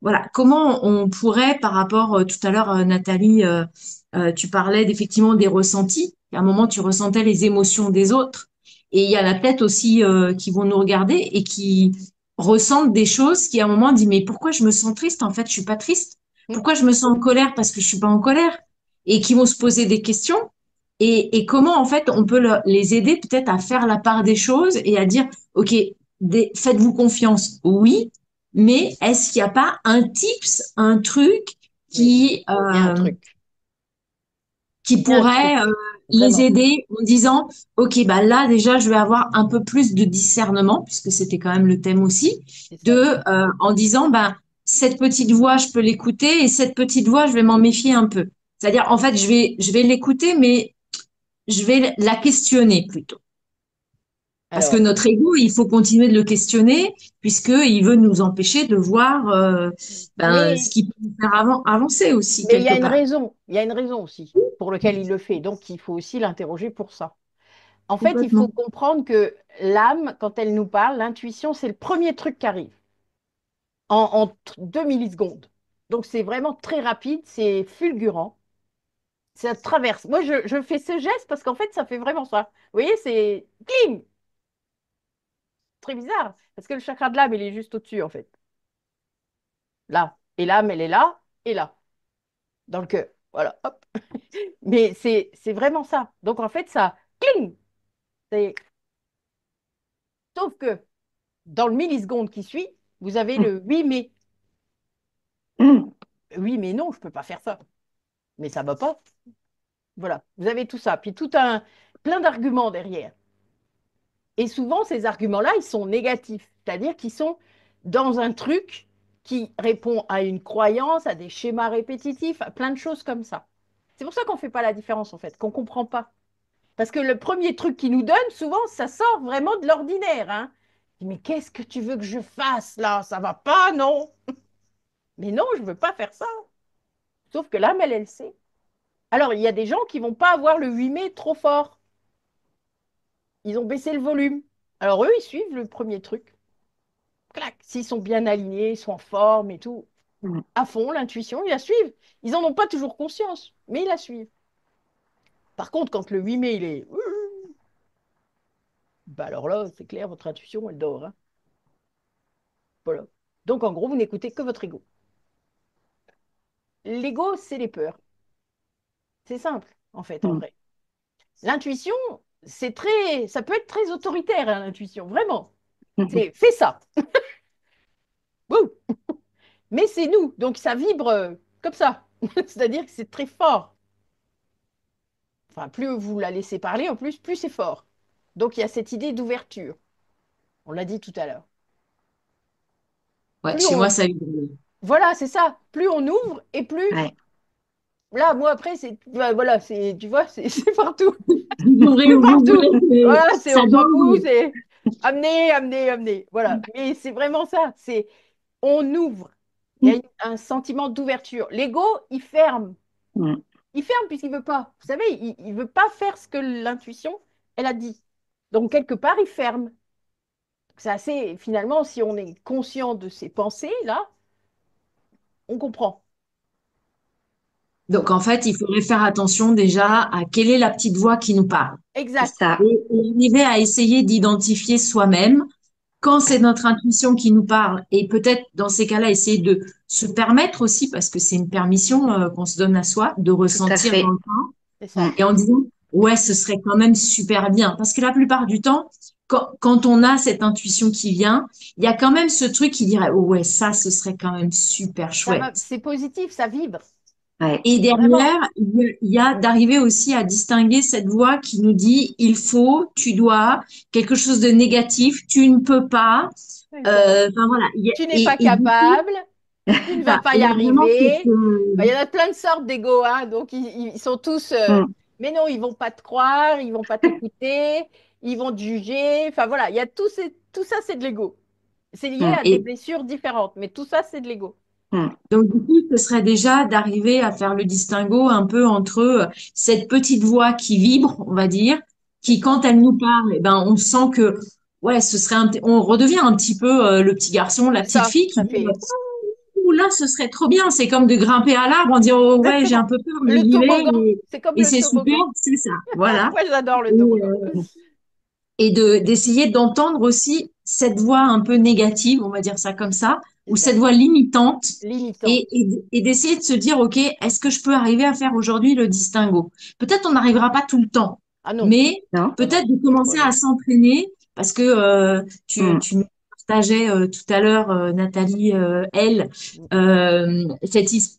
voilà, comment on pourrait, par rapport, tout à l'heure, Nathalie, tu parlais effectivement des ressentis. À un moment, tu ressentais les émotions des autres. Et il y a la tête aussi qui vont nous regarder et qui ressentent des choses qui, à un moment, disent, mais pourquoi je me sens triste? En fait, je suis pas triste. Mm. Pourquoi je me sens en colère? Parce que je suis pas en colère. Et qui vont se poser des questions. Et comment, en fait, on peut les aider peut-être à faire la part des choses et à dire, OK, faites-vous confiance. Oui, mais est-ce qu'il n'y a pas un tips, un truc Oui, qui, il y a un truc. qui Il y a un pourrait truc, les vraiment. aider en disant, OK, bah là, déjà, je vais avoir un peu plus de discernement, puisque c'était quand même le thème aussi, C'est ça. en disant, bah, cette petite voix, je peux l'écouter et cette petite voix, je vais m'en méfier un peu. C'est-à-dire, en fait, je vais l'écouter, mais je vais la questionner plutôt. Parce que Alors, notre ego, il faut continuer de le questionner, puisqu'il veut nous empêcher de voir ben, ce mais, qui peut nous faire avancer aussi, mais il y quelque a une part. raison, il y a une raison aussi pour laquelle il le fait. Donc, il faut aussi l'interroger pour ça. En fait, il faut Complètement. comprendre que l'âme, quand elle nous parle, l'intuition, c'est le premier truc qui arrive en 2 millisecondes. Donc, c'est vraiment très rapide, c'est fulgurant, ça traverse. Moi, je fais ce geste parce qu'en fait, ça fait vraiment ça. Vous voyez, c'est cling, très bizarre, parce que le chakra de l'âme, il est juste au-dessus, en fait. Là. Et l'âme, elle est là et là, dans le cœur. Voilà, hop. Mais c'est vraiment ça. Donc, en fait, ça, cling, c'est... Sauf que dans le milliseconde qui suit, vous avez le 8 mai. Mm. Oui, mais non, je ne peux pas faire ça. Mais ça ne va pas. Voilà, vous avez tout ça. Puis tout un plein d'arguments derrière. Et souvent, ces arguments-là, ils sont négatifs. C'est-à-dire qu'ils sont dans un truc qui répond à une croyance, à des schémas répétitifs, à plein de choses comme ça. C'est pour ça qu'on ne fait pas la différence, en fait, qu'on ne comprend pas. Parce que le premier truc qu'ils nous donnent, souvent, ça sort vraiment de l'ordinaire, hein. Mais qu'est-ce que tu veux que je fasse là? Ça va pas, non? Mais non, je ne veux pas faire ça. Sauf que l'âme, elle sait. Alors, il y a des gens qui vont pas avoir le 8 mai trop fort. Ils ont baissé le volume. Alors, eux, ils suivent le premier truc. Clac. S'ils sont bien alignés, ils sont en forme et tout, Mm. à fond, l'intuition, ils la suivent. Ils n'en ont pas toujours conscience, mais ils la suivent. Par contre, quand le 8 mai, il est... Bah alors là, c'est clair, votre intuition, elle dort, hein. Voilà. Donc, en gros, vous n'écoutez que votre ego. L'ego, c'est les peurs. C'est simple, en fait, en Mm. vrai. L'intuition, c'est très... Ça peut être très autoritaire, hein, l'intuition, vraiment. Mm. C'est fais ça. Wouh. Mais c'est nous, donc ça vibre comme ça. C'est-à-dire que c'est très fort. Enfin, plus vous la laissez parler, en plus, plus c'est fort. Donc il y a cette idée d'ouverture. On l'a dit tout à l'heure. Ouais, Plus chez moi, on... ça vibre. Voilà, c'est ça. Plus on ouvre et plus... Ouais. Là, moi, après, c'est... Voilà, c'est... Tu vois, c'est partout. Vous ouvrez C'est où vous partout. voulez, Voilà, c'est... ça On s'en fout, donne. c'est... Amener, amener, amener. Voilà. Mais c'est vraiment ça. C'est... On ouvre. Il y a un sentiment d'ouverture. L'ego, il ferme. Mm. Il ferme puisqu'il veut pas. Vous savez, il veut pas faire ce que l'intuition, elle a dit. Donc, quelque part, il ferme. C'est assez, finalement, si on est conscient de ces pensées-là, on comprend. Donc, en fait, il faudrait faire attention déjà à quelle est la petite voix qui nous parle. C'est Exact. ça. Et arriver à essayer d'identifier soi-même quand c'est notre intuition qui nous parle. Et peut-être, dans ces cas-là, essayer de se permettre aussi, parce que c'est une permission qu'on se donne à soi, de Tout à ressentir dans fait. le temps C'est Mm. ça. et en disant, ouais, ce serait quand même super bien. Parce que la plupart du temps, quand on a cette intuition qui vient, il y a quand même ce truc qui dirait, oh ouais, ça, ce serait quand même super Ça va, chouette. c'est positif, ça vibre. Ouais. Et Vraiment. derrière, il y a d'arriver aussi à distinguer cette voix qui nous dit, il faut, tu dois, quelque chose de négatif, tu ne peux pas. Exactement. Enfin voilà. Tu n'es pas Du coup, capable, tu ne vas ça, pas il y y a vraiment arriver. cette, Enfin, il y en a plein de sortes d'ego, hein, donc ils sont tous. Mm. Mais non, ils vont pas te croire, ils vont pas t'écouter, ils vont te juger. Enfin voilà, il y a tout ça, c'est de l'ego. C'est lié mm, à des et blessures différentes, mais tout ça, c'est de l'ego. Mm. Donc, du coup, ce serait déjà d'arriver à faire le distinguo un peu entre cette petite voix qui vibre, on va dire, C'est qui, ça. quand elle nous parle, eh ben, on sent que, ouais, on redevient un petit peu le petit garçon, la C'est petite ça, fille tout qui à dit, fait. ouh là, ce serait trop bien. C'est comme de grimper à l'arbre en disant, oh, ouais, j'ai un Exactement. peu peur, mais Le j'y vais toboggan, c'est comme et le c'est super, toboggan. c'est ça. Voilà. Moi, j'adore le Et, toboggan. d'essayer d'entendre aussi cette voix un peu négative, on va dire ça comme ça, C'est ou ça. cette voix limitante, Limitante. et d'essayer de se dire, OK, est-ce que je peux arriver à faire aujourd'hui le distinguo? Peut-être on n'arrivera pas tout le temps, Ah non, mais Non? non, non, peut-être de c'est trop commencer à long. s'entraîner, parce que Mm. tu nous partageais tout à l'heure, Nathalie,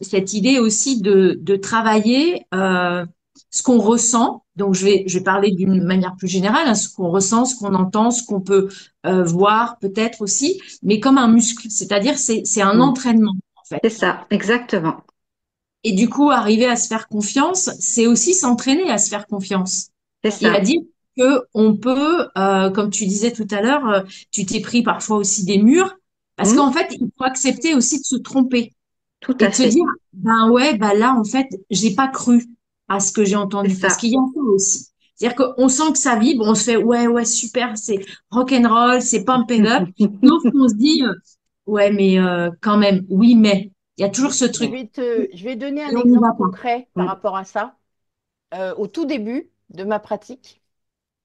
cette idée aussi de travailler ce qu'on ressent. Donc, je vais parler d'une manière plus générale, hein, ce qu'on ressent, ce qu'on entend, ce qu'on peut voir peut-être aussi, mais comme un muscle, c'est-à-dire c'est un Mm. entraînement en fait. C'est ça, exactement. Et du coup, arriver à se faire confiance, c'est aussi s'entraîner à se faire confiance C'est Ouais. et à ça. dire que on peut, comme tu disais tout à l'heure, tu t'es pris parfois aussi des murs, parce Mm. qu'en fait, il faut accepter aussi de se tromper Tout et à de se fait. dire, ben ouais, ben là, en fait, j'ai pas cru à ce que j'ai C'est entendu, parce ça. qu'il y a ça aussi. C'est-à-dire qu'on sent que ça vibre, on se fait, ouais, ouais, super, c'est rock and roll, c'est pump it up, sauf qu'on se dit, ouais, mais quand même, oui, mais, il y a toujours ce truc, Je vais donner un et on n'y exemple va pas. concret par Mm. rapport à ça. Au tout début de ma pratique,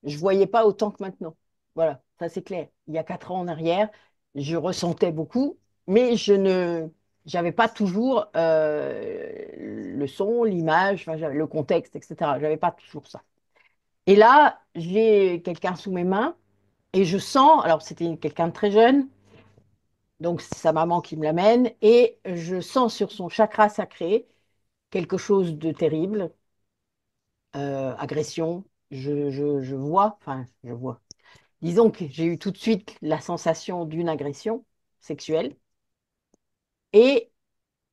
je voyais pas autant que maintenant. Voilà, ça c'est clair. Il y a 4 ans en arrière, je ressentais beaucoup, mais je ne, j'avais pas toujours le son, l'image, enfin, le contexte, etc. J'avais pas toujours ça. Et là, j'ai quelqu'un sous mes mains et je sens, alors c'était quelqu'un de très jeune, donc c'est sa maman qui me l'amène, et je sens sur son chakra sacré quelque chose de terrible, agression. Je vois, enfin, je vois. Disons que j'ai eu tout de suite la sensation d'une agression sexuelle et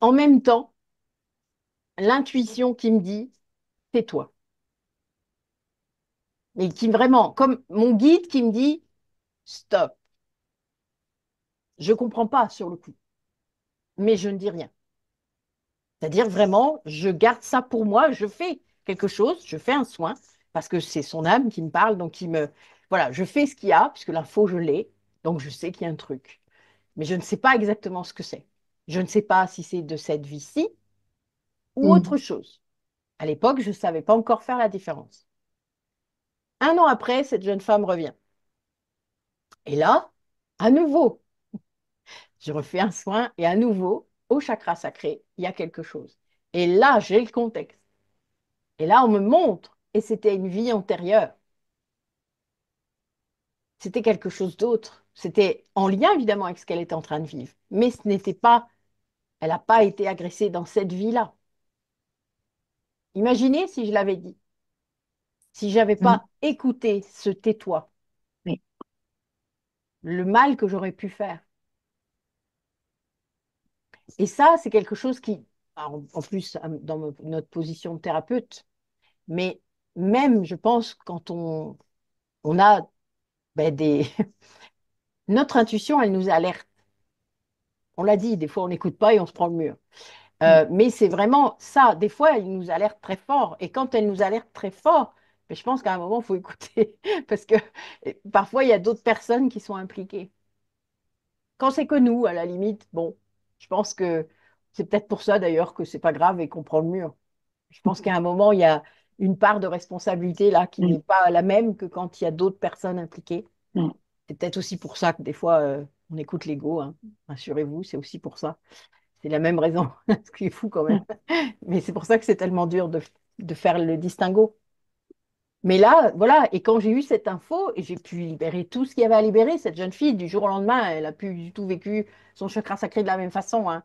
en même temps, l'intuition qui me dit, tais-toi. Et qui vraiment, comme mon guide qui me dit, stop. Je comprends pas sur le coup, mais je ne dis rien. C'est-à-dire vraiment, je garde ça pour moi, je fais quelque chose, je fais un soin, parce que c'est son âme qui me parle, donc qui me... Voilà, je fais ce qu'il y a, puisque l'info, je l'ai, donc je sais qu'il y a un truc. Mais je ne sais pas exactement ce que c'est. Je ne sais pas si c'est de cette vie-ci ou autre Mm. chose. À l'époque, je ne savais pas encore faire la différence. 1 an après, cette jeune femme revient. Et là, à nouveau, je refais un soin et à nouveau, au chakra sacré, il y a quelque chose. Et là, j'ai le contexte. Et là, on me montre, et c'était une vie antérieure. C'était quelque chose d'autre. C'était en lien, évidemment, avec ce qu'elle était en train de vivre. Mais ce n'était pas, elle n'a pas été agressée dans cette vie-là. Imaginez si je l'avais dit, si j'avais Mm. pas écouté ce tais-toi, Oui. le mal que j'aurais pu faire. Et ça, c'est quelque chose qui, alors, en plus, dans notre position de thérapeute, mais même, je pense, quand on a ben, des... Notre intuition, elle nous alerte. On l'a dit, des fois, on n'écoute pas et on se prend le mur. Mm. Mais c'est vraiment ça. Des fois, elle nous alerte très fort. Et quand elle nous alerte très fort, ben, je pense qu'à un moment, il faut écouter. Parce que parfois, il y a d'autres personnes qui sont impliquées. Quand c'est que nous, à la limite, bon, je pense que c'est peut-être pour ça d'ailleurs que c'est pas grave et qu'on prend le mur. Je pense qu'à un moment, il y a une part de responsabilité là qui Mm. n'est pas la même que quand il y a d'autres personnes impliquées. Mm. C'est peut-être aussi pour ça que des fois, on écoute l'ego, hein. Rassurez-vous, c'est aussi pour ça. C'est la même raison, ce qui est fou quand même. Mm. Mais c'est pour ça que c'est tellement dur de faire le distinguo. Mais là, voilà, et quand j'ai eu cette info, et j'ai pu libérer tout ce qu'il y avait à libérer, cette jeune fille, du jour au lendemain, elle a plus du tout vécu son chakra sacré de la même façon, hein.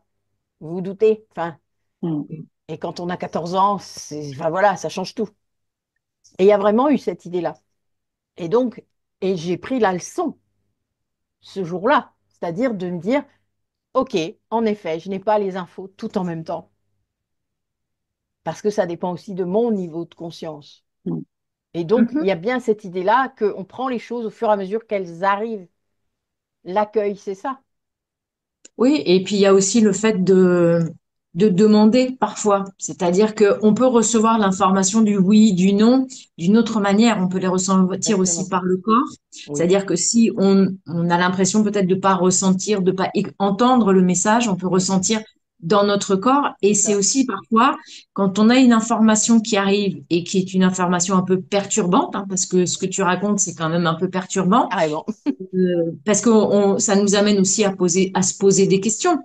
Vous vous doutez? Enfin, Mm. et quand on a 14 ans, enfin, voilà, ça change tout. Et il y a vraiment eu cette idée-là. Et donc, et j'ai pris la leçon ce jour-là, c'est-à-dire de me dire, OK, en effet, je n'ai pas les infos tout en même temps, parce que ça dépend aussi de mon niveau de conscience. Mm. Et donc, il Mhm. y a bien cette idée-là qu'on prend les choses au fur et à mesure qu'elles arrivent. L'accueil, c'est ça. Oui, et puis il y a aussi le fait de demander parfois. C'est-à-dire qu'on peut recevoir l'information du oui, du non d'une autre manière. On peut les ressentir aussi Exactement. par le corps. Oui, C'est-à-dire que si on a l'impression peut-être de pas ressentir, de pas entendre le message, on peut oui, ressentir dans notre corps. Et c'est c'est ça. aussi parfois quand on a une information qui arrive et qui est une information un peu perturbante, hein, parce que ce que tu racontes, c'est quand même un peu perturbant, Carrément. parce que ça nous amène aussi à se poser des questions.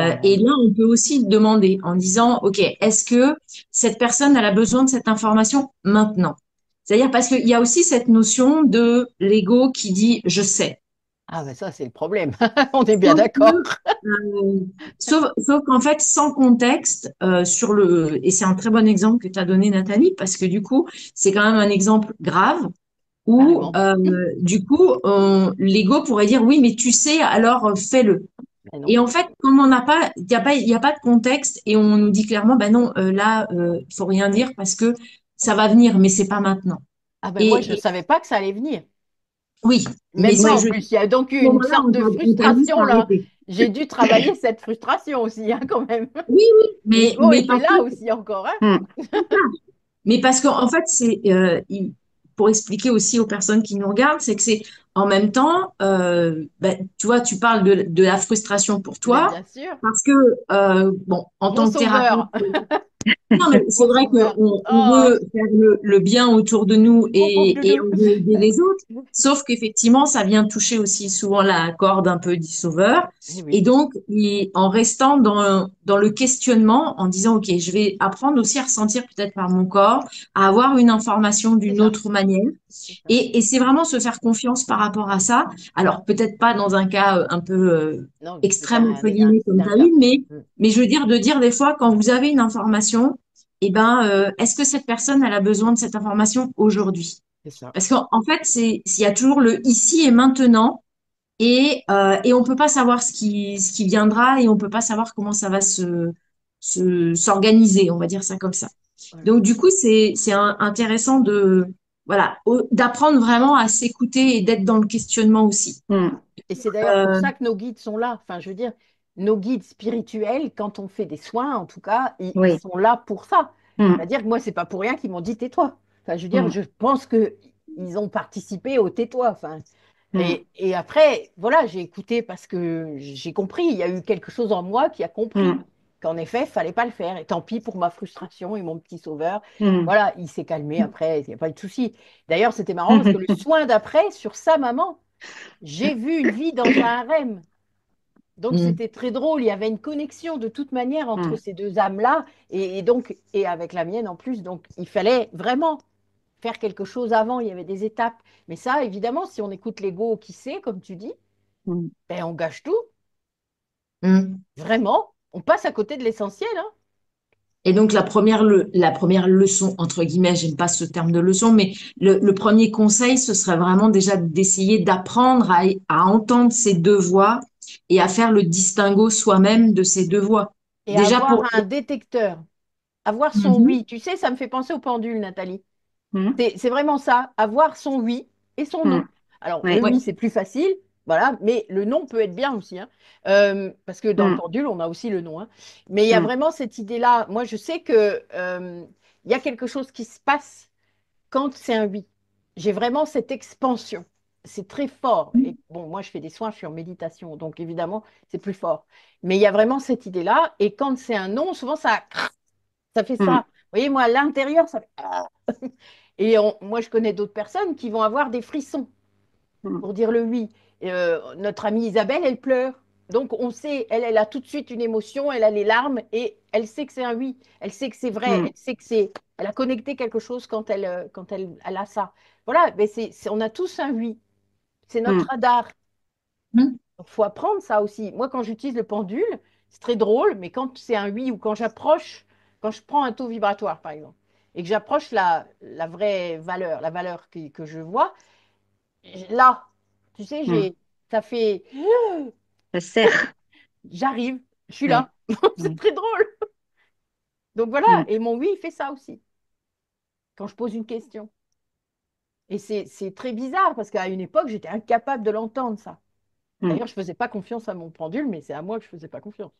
Ben Et oui. là, on peut aussi demander en disant, OK, est-ce que cette personne, elle a besoin de cette information maintenant? C'est-à-dire parce qu'il y a aussi cette notion de l'ego qui dit, je sais. Ah ben ça, c'est le problème. On est bien Sauf d'accord. que, sauf qu'en fait, sans contexte, et c'est un très bon exemple que tu as donné, Nathalie, parce que du coup, c'est quand même un exemple grave où, Carrément. du coup, l'ego pourrait dire, oui, mais tu sais, alors fais-le. Mais non. Et en fait, comme on n'a pas, il y a pas de contexte et on nous dit clairement, ben non, là, il faut rien dire parce que ça va venir, mais c'est pas maintenant. Ah ben moi, je ne Et savais pas que ça allait venir. oui, mais Même ce moi que en je, à plus. Il y a donc eu ce une moment-là, sorte de on t'a dit frustration là. s'arrêter. J'ai dû travailler cette frustration aussi, hein, quand même. Oui, oui, L'ego mais était par là contre, aussi encore, hein. Mm. mais parce qu'en fait, pour expliquer aussi aux personnes qui nous regardent, c'est que c'est en même temps, ben, tu vois, tu parles de la frustration pour Mais toi bien sûr. parce que, bon, en Mon tant que sauveur. thérapeute, non, mais c'est Mon vrai sauveur. on Oh, veut faire le bien autour de nous mon pauvre et doudou. on veut aider les autres. Sauf qu'effectivement, ça vient toucher aussi souvent la corde un peu du sauveur. Eh Et oui, donc, en restant dans le questionnement, en disant, OK, je vais apprendre aussi à ressentir peut-être par mon corps, à avoir une information c'est d'une ça. autre manière. C'est ça. Et c'est vraiment se faire confiance par rapport à ça. Alors, peut-être pas dans un cas un peu Non, extrême, entre un, guillemets, c'est comme un tu as eu, cas. Mm, mais je veux dire, de dire des fois, quand vous avez une information, eh ben, est-ce que cette personne, elle a besoin de cette information aujourd'hui? c'est ça. Parce qu'en fait, s'il y a toujours le ici et maintenant, et on peut pas savoir ce qui viendra, et on peut pas savoir comment ça va s'organiser, on va dire ça comme ça. Voilà. Donc, du coup, c'est intéressant voilà, d'apprendre vraiment à s'écouter et d'être dans le questionnement aussi. Mm. Et c'est d'ailleurs pour Euh, ça que nos guides sont là. Enfin, je veux dire, nos guides spirituels, quand on fait des soins, en tout cas, ils Oui. sont là pour ça. Mm. C'est-à-dire que moi, c'est pas pour rien qu'ils m'ont dit tais-toi. Enfin, je veux dire, Mm. je pense que ils ont participé au tais-toi. Enfin, Mm. et après, voilà, j'ai écouté parce que j'ai compris. Il y a eu quelque chose en moi qui a compris Mm. qu'en effet, il fallait pas le faire. Et tant pis pour ma frustration et mon petit sauveur. Mm. Voilà, il s'est calmé après, il n'y a pas eu de souci. D'ailleurs, c'était marrant parce que le soin d'après, sur sa maman, j'ai vu une vie dans un harem. Donc mm, c'était très drôle, il y avait une connexion de toute manière entre Mm. ces deux âmes-là et donc et avec la mienne en plus. Donc il fallait vraiment faire quelque chose avant, il y avait des étapes. Mais ça, évidemment, si on écoute l'ego qui sait, comme tu dis, Mm. ben on gâche tout, mm. vraiment. On passe à côté de l'essentiel, hein. Et donc la première leçon, entre guillemets, j'aime pas ce terme de leçon, mais le premier conseil, ce serait vraiment déjà d'essayer d'apprendre à entendre ces deux voix et à faire le distinguo soi-même de ces deux voix. Et Déjà avoir pour... un détecteur, avoir son Mhm, oui. Tu sais, ça me fait penser au pendule, Nathalie. Mm. C'est vraiment ça, avoir son oui et son Mm. non. Alors, le Oui. ouais, oui, c'est plus facile, voilà, mais le non peut être bien aussi, hein. Parce que dans le Mm. pendule, on a aussi le non, hein. Mais il y a Mm. vraiment cette idée-là. Moi, je sais que il y a quelque chose qui se passe quand c'est un oui. J'ai vraiment cette expansion. C'est très fort. Et bon, moi, je fais des soins, je suis en méditation, donc évidemment, c'est plus fort. Mais il y a vraiment cette idée-là. Et quand c'est un non, souvent, ça fait Mm. ça. Vous voyez, moi, à l'intérieur, ça fait... Et moi, je connais d'autres personnes qui vont avoir des frissons Mm. pour dire le oui. Notre amie Isabelle, elle pleure. Donc, on sait, elle a tout de suite une émotion, elle a les larmes et elle sait que c'est un oui. Elle sait que c'est vrai. Mm. Elle sait que c'est. Elle a connecté quelque chose quand elle a ça. Voilà, mais on a tous un oui. C'est notre Mm. radar. mm, Il faut apprendre ça aussi. Moi, quand j'utilise le pendule, c'est très drôle, mais quand c'est un oui ou quand j'approche, quand je prends un taux vibratoire, par exemple, et que j'approche la vraie valeur, la valeur que je vois, là, tu sais, Mm. ça fait, Ça sert. j'arrive, je suis Ouais. là. C'est Mm. très drôle. Donc voilà, Mm. et mon oui, il fait ça aussi, quand je pose une question. Et c'est très bizarre, parce qu'à une époque, j'étais incapable de l'entendre, ça. Mm. D'ailleurs, je ne faisais pas confiance à mon pendule, mais c'est à moi que je ne faisais pas confiance.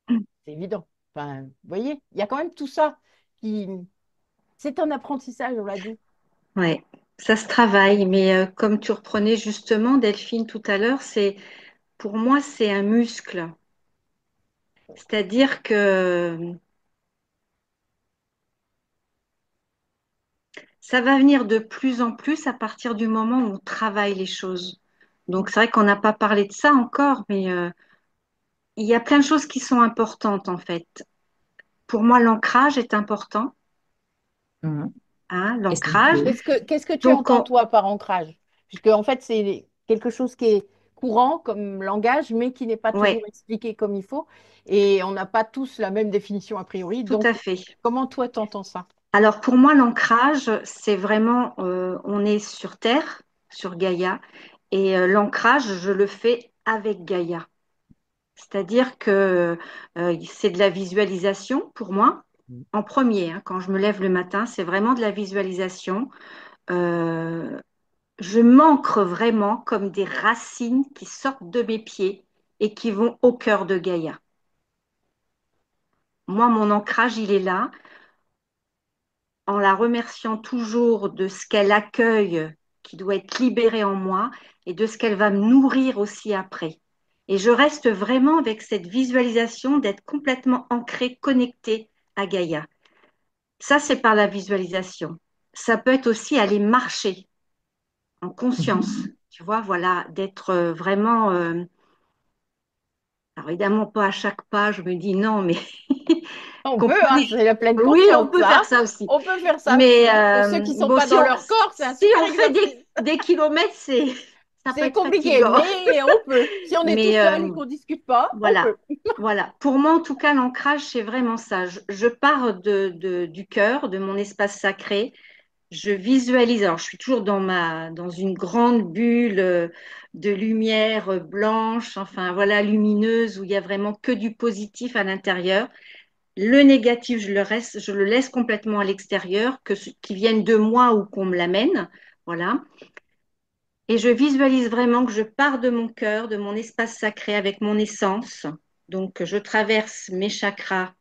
Mm. C'est évident. Enfin, vous voyez, il y a quand même tout ça qui... C'est un apprentissage, on l'a dit. Ouais, ça se travaille, mais comme tu reprenais justement, Delphine, tout à l'heure, pour moi, c'est un muscle. C'est-à-dire que ça va venir de plus en plus à partir du moment où on travaille les choses. Donc, c'est vrai qu'on n'a pas parlé de ça encore, mais il y a plein de choses qui sont importantes, en fait. Pour moi, l'ancrage est important, Mhm. hein, Et c'est l'ancrage. Qu'est-ce que tu Donc, entends, toi, par ancrage? Puisque, en fait, c'est quelque chose qui est courant comme langage, mais qui n'est pas toujours ouais, expliqué comme il faut. Et on n'a pas tous la même définition a priori. tout à Donc, fait. comment toi, t'entends ça? Alors, pour moi, l'ancrage, c'est vraiment, on est sur Terre, sur Gaïa, et l'ancrage, je le fais avec Gaïa. C'est-à-dire que c'est de la visualisation pour moi. En premier, hein, quand je me lève le matin, c'est vraiment de la visualisation. Euh, je m'ancre vraiment comme des racines qui sortent de mes pieds et qui vont au cœur de Gaïa. Moi, mon ancrage, il est là, en la remerciant toujours de ce qu'elle accueille, qui doit être libéré en moi, et de ce qu'elle va me nourrir aussi après. Et je reste vraiment avec cette visualisation d'être complètement ancrée, connectée à Gaïa. Ça, c'est par la visualisation. Ça peut être aussi aller marcher en conscience, Mhm. tu vois, voilà, d'être vraiment, alors évidemment pas à chaque pas, je me dis non, mais On peut, hein, comprenez, c'est la pleine oui, on conscience, peut ça. faire ça aussi. On peut faire ça aussi, Mais hein. Pour ceux qui ne sont bon, pas dans leur corps, c'est un si super on fait exercice. des kilomètres, ça peut C'est être compliqué, fatigant. mais on peut. Si on est tout Mais seul et qu'on ne discute pas, on voilà, peut. voilà. Pour moi, en tout cas, l'ancrage, c'est vraiment ça. Je pars du cœur, de mon espace sacré. Je visualise. Alors, je suis toujours dans une grande bulle de lumière blanche, enfin voilà, lumineuse, où il y a vraiment que du positif à l'intérieur. Le négatif, je le laisse complètement à l'extérieur, qu'il vienne de moi ou qu'on me l'amène. Voilà. Et je visualise vraiment que je pars de mon cœur, de mon espace sacré avec mon essence. Donc, je traverse mes chakras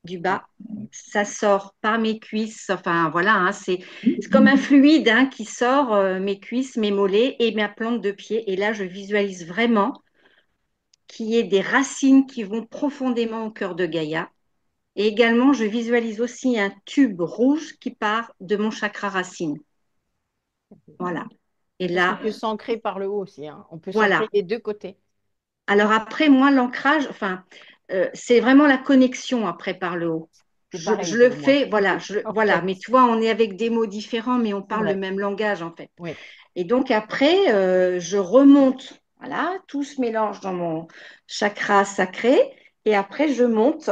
du bas. Ça sort par mes cuisses. Enfin, voilà, hein, c'est comme un fluide hein, qui sort mes cuisses, mes mollets et ma plante de pied. Et là, je visualise vraiment qu'il y ait des racines qui vont profondément au cœur de Gaïa. Et également, je visualise aussi un tube rouge qui part de mon chakra racine. Voilà. Et Parce qu'on là, peut s'ancrer par le haut aussi, hein. On peut s'ancrer voilà. des deux côtés. Alors après, moi, l'ancrage, enfin, c'est vraiment la connexion après par le haut. C'est Je pareil le pour moi, fais, voilà, en voilà. fait. Mais tu vois, on est avec des mots différents, mais on C'est parle le vrai. même langage en fait. Oui. Et donc après, je remonte, voilà, tout se mélange dans mon chakra sacré. Et après, je monte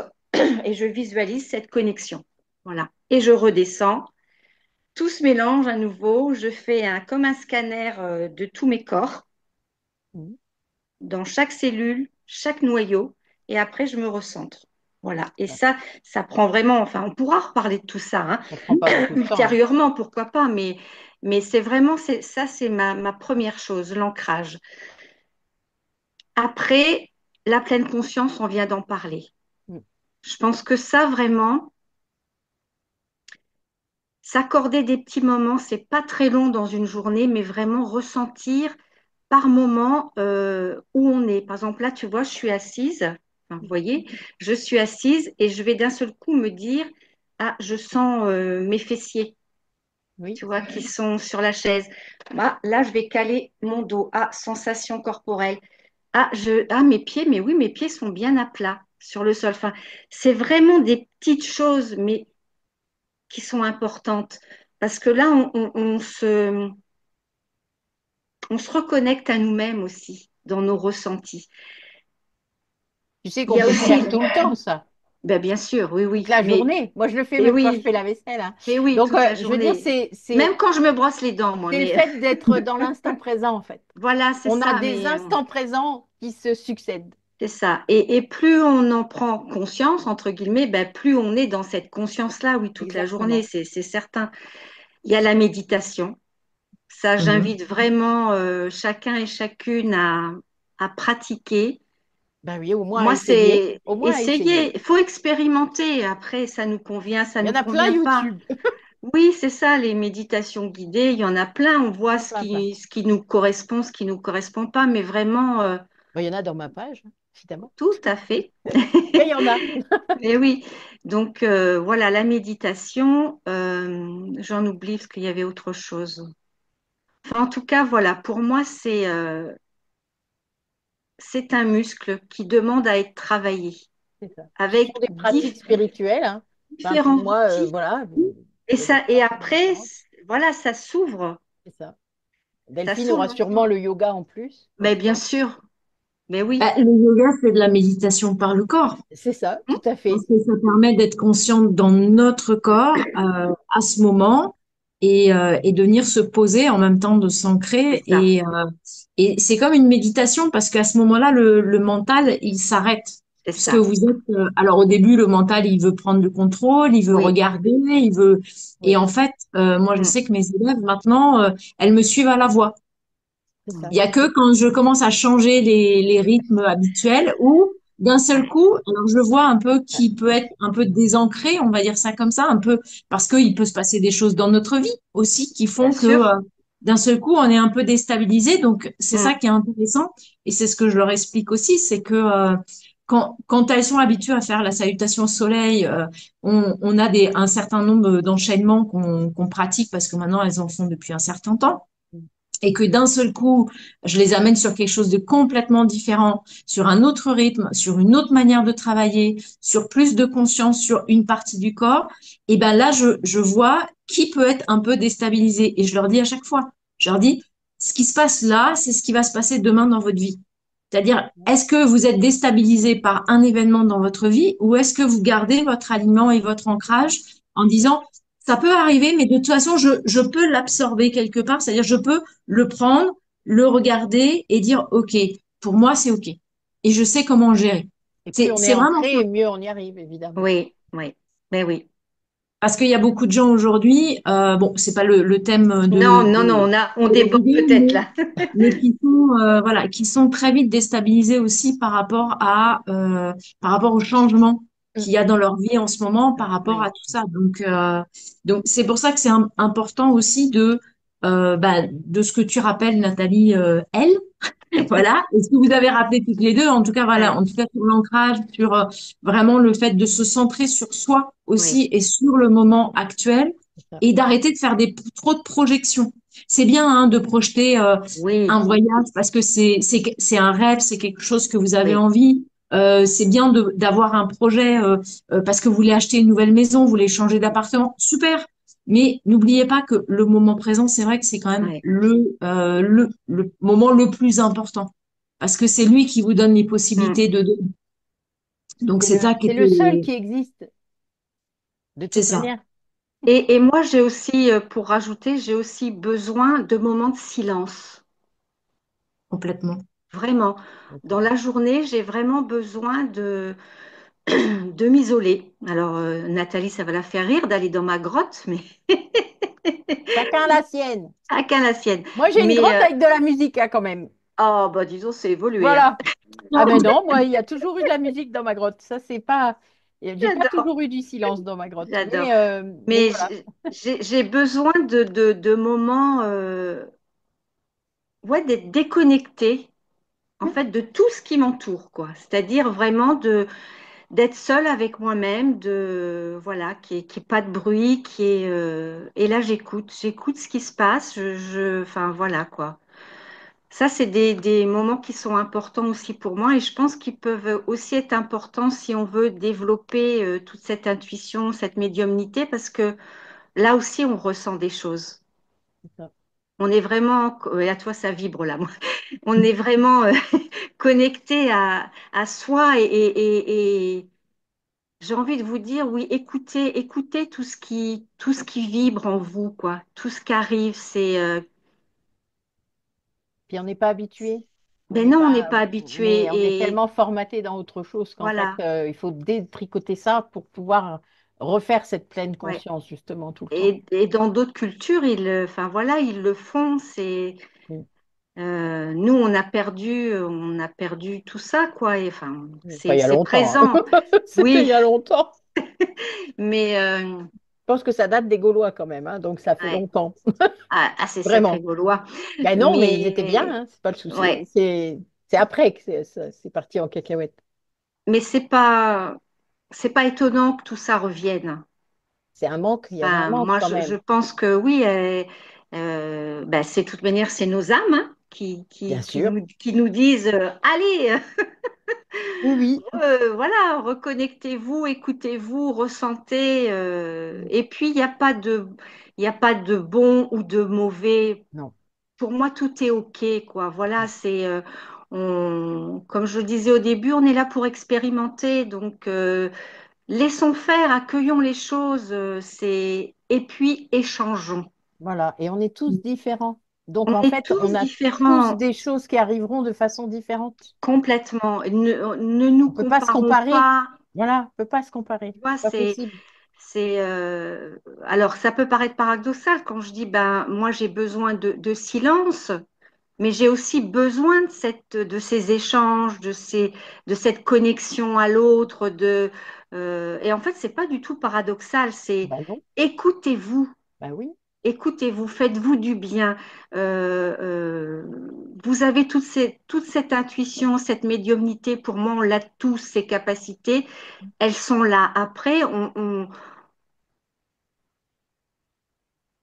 et je visualise cette connexion. Voilà. Et je redescends. Tout se mélange à nouveau. Je fais comme un scanner de tous mes corps Mhm. dans chaque cellule, chaque noyau, et après je me recentre. Voilà. Et ça prend vraiment, enfin, on pourra reparler de tout ça hein, Ça prend pas beaucoup de temps, hein. ultérieurement, pourquoi pas, mais c'est vraiment, ça, c'est ma première chose, l'ancrage. Après, la pleine conscience, on vient d'en parler. Mhm. Je pense que ça, vraiment, s'accorder des petits moments, c'est pas très long dans une journée, mais vraiment ressentir par moment où on est. Par exemple, là, tu vois, je suis assise, enfin, vous voyez, je suis assise et je vais d'un seul coup me dire, ah, je sens mes fessiers, Oui. tu vois, qui sont sur la chaise. Bah, là, je vais caler mon dos. Ah, sensation corporelle. Mes pieds, mais oui, mes pieds sont bien à plat sur le sol. Enfin, c'est vraiment des petites choses, mais qui sont importantes. Parce que là, on se reconnecte à nous-mêmes aussi dans nos ressentis. Tu sais Il qu'on y a peut le aussi, faire tout le temps, ça. ben, bien sûr, oui, Toute oui, la journée. Moi, je le fais mais même quand je oui, fais la vaisselle, hein. mais oui, Donc, toute la je veux dire, journée. Même quand je me brosse les dents, moi, c'est le mais fait d'être dans l'instant présent, en fait. voilà, c'est On a ça, des instants présents qui se succèdent. c'est ça. Et plus on en prend conscience, entre guillemets, ben, plus on est dans cette conscience-là, oui, toute la journée, Exactement. c'est certain. Il y a la méditation. Ça, Mhm. j'invite vraiment chacun et chacune à pratiquer. Ben oui, au moins à Moi, essayer. c'est Au moins à essayer. essayer. Il faut expérimenter. Après, ça nous convient, ça Il y nous en a plein convient pas. YouTube. Oui, c'est ça, les méditations guidées. Il y en a plein. On voit Plein, plein, plein. ce qui nous correspond, ce qui nous correspond pas. Mais vraiment, Ben, il y en a dans ma page, hein, évidemment. tout à fait. Mais il y en a. Et oui. Donc, voilà, la méditation, j'en oublie parce qu'il y avait autre chose. Enfin, en tout cas, voilà, pour moi, c'est un muscle qui demande à être travaillé C'est ça. Ce sont avec des pratiques spirituelles, hein. Enfin, pour différents moi, outils. voilà, Et il y a des ça, et pratiques après, différentes. voilà, ça s'ouvre. C'est ça. Ça Delphine aura s'ouvre. sûrement le yoga en plus, Mais n'est-ce bien pas? sûr, mais Bah, oui. le yoga, c'est de la méditation par le corps. C'est ça, Hmm. tout à Parce fait. que ça permet d'être consciente dans notre corps à ce moment et de venir se poser en même temps de C'est s'ancrer. ça, Et c'est comme une méditation parce qu'à ce moment-là, le mental, il s'arrête. c'est Puisque ça. vous êtes, alors au début, le mental, il veut prendre le contrôle, il veut Oui, regarder, il veut. Et Oui, en fait, moi, je hmm, sais que mes élèves maintenant, elles me suivent à la voix. c'est ça. Il y a que quand je commence à changer les rythmes habituels ou d'un seul coup, alors je vois un peu qui peut être un peu désancré, on va dire ça comme ça, un peu parce qu'il peut se passer des choses dans notre vie aussi qui bien font que sûr. d'un seul coup on est un peu déstabilisé. Donc c'est Hmm, ça qui est intéressant et c'est ce que je leur explique aussi, c'est que quand elles sont habituées à faire la salutation au soleil, on a un certain nombre d'enchaînements qu'on pratique parce que maintenant elles en font depuis un certain temps et que d'un seul coup, je les amène sur quelque chose de complètement différent, sur un autre rythme, sur une autre manière de travailler, sur plus de conscience sur une partie du corps, et ben là, je vois qui peut être un peu déstabilisé. Et je leur dis à chaque fois, je leur dis, ce qui se passe là, c'est ce qui va se passer demain dans votre vie. C'est-à-dire, est-ce que vous êtes déstabilisé par un événement dans votre vie ou est-ce que vous gardez votre aliment et votre ancrage en disant, ça peut arriver, mais de toute façon, je peux l'absorber quelque part, c'est-à-dire, je peux le prendre, le regarder et dire, OK, pour moi, c'est OK. Et je sais comment gérer. Et plus on est C'est vraiment ça. ancré, mieux on y arrive, évidemment. oui, oui, mais oui. Parce qu'il y a beaucoup de gens aujourd'hui, bon, c'est pas le thème Non, non, non, on de la déborde vidéo, peut-être là. mais qui sont, voilà, qui sont très vite déstabilisés aussi par rapport au changement Mm. qu'il y a dans leur vie en ce moment, par rapport à Oui, tout ça. Donc c'est pour ça que c'est important aussi de ce que tu rappelles, Nathalie, elle. Voilà. Et ce que vous avez rappelé toutes les deux, en tout cas, voilà, ouais, en tout cas sur l'ancrage, sur vraiment le fait de se centrer sur soi oui, aussi et sur le moment actuel C'est ça. et d'arrêter de faire trop de projections. C'est bien hein, de projeter un oui, voyage parce que c'est un rêve, c'est quelque chose que vous avez oui. envie. C'est bien d'avoir un projet parce que vous voulez acheter une nouvelle maison, vous voulez changer d'appartement. Super. Mais n'oubliez pas que le moment présent, c'est vrai que c'est quand même Ouais. le moment le plus important. Parce que c'est lui qui vous donne les Hmm. possibilités de. Donc c'est ça qui C'est le seul était. qui existe, de C'est toute ça, manière. Et moi, j'ai aussi, pour rajouter, j'ai aussi besoin de moments de silence. complètement. Vraiment. Dans la journée, j'ai vraiment besoin de m'isoler. Alors, Nathalie, ça va la faire rire d'aller dans ma grotte, mais Chacun la sienne. chacun la sienne. Moi, j'ai une Mais, grotte avec de la musique, hein, quand même. oh, bah, disons, c'est évolué, hein. Voilà. Ah ben non, moi, il y a toujours eu de la musique dans ma grotte. Ça, c'est pas. J'ai pas J'adore, toujours eu du silence dans ma grotte. j'adore. Mais Mais voilà. j'ai besoin de moments, ouais, d'être déconnectée, en fait, de tout ce qui m'entoure, quoi. C'est-à-dire vraiment d'être seule avec moi-même, voilà, qui est pas de bruit, et là, j'écoute ce qui se passe, enfin, voilà, quoi. Ça, c'est des moments qui sont importants aussi pour moi et je pense qu'ils peuvent aussi être importants si on veut développer toute cette intuition, cette médiumnité, parce que là aussi, on ressent des choses. C'est ça. On est vraiment, et à toi, ça vibre là, moi. On est vraiment connecté à soi et j'ai envie de vous dire, oui, écoutez tout ce qui vibre en vous, quoi. Tout ce qui arrive, Puis on n'est pas habitué. On ben n'est non, on n'est pas, pas on est habitué et tellement formaté dans autre chose qu'en fait, voilà. il faut détricoter ça pour pouvoir refaire cette pleine Ouais. conscience, justement, tout le temps. Et dans d'autres cultures, enfin voilà, ils le font. Mm. Nous, on a perdu tout ça, quoi. Et, enfin, Pas il y a c'est longtemps, hein. présent, C'était il y oui, a longtemps. mais Je pense que ça date des Gaulois quand même, hein, donc ça fait ouais. longtemps. Ah, c'est sacré Vraiment. gaulois. Ben non, mais ils étaient bien, Mais hein, c'est pas le souci. ouais, C'est après que c'est parti en cacahuète. mais c'est pas étonnant que tout ça revienne. C'est un manque, il y avait un Enfin, manque moi, quand je même. pense que oui, ben, c'est de toute manière, c'est nos âmes, hein, Bien sûr. qui nous disent allez, Oui, oui. voilà, reconnectez-vous, écoutez-vous, ressentez. Mm. Et puis, il y a pas de bon ou de mauvais. Non. Pour moi, tout est OK, quoi. Voilà, Mm. c'est, comme je le disais au début, on est là pour expérimenter. Donc, laissons faire, accueillons les choses, et puis échangeons. Voilà. Et on est tous différents. Donc On en est fait, on tous a tous différents, des choses qui arriveront de façon différente. complètement. Ne On nous ne peut pas se comparons comparer. pas. Voilà, on ne peut pas se comparer. Tu vois, C'est pas possible. alors ça peut paraître paradoxal quand je dis, ben, moi j'ai besoin de silence, mais j'ai aussi besoin de ces échanges, de cette connexion à l'autre, et en fait, c'est pas du tout paradoxal, c'est Ben non. écoutez-vous. Ben oui. Écoutez-vous, faites-vous du bien. Vous avez toute cette intuition, cette médiumnité. Pour moi, on l'a tous, ces capacités. Elles sont là. Après,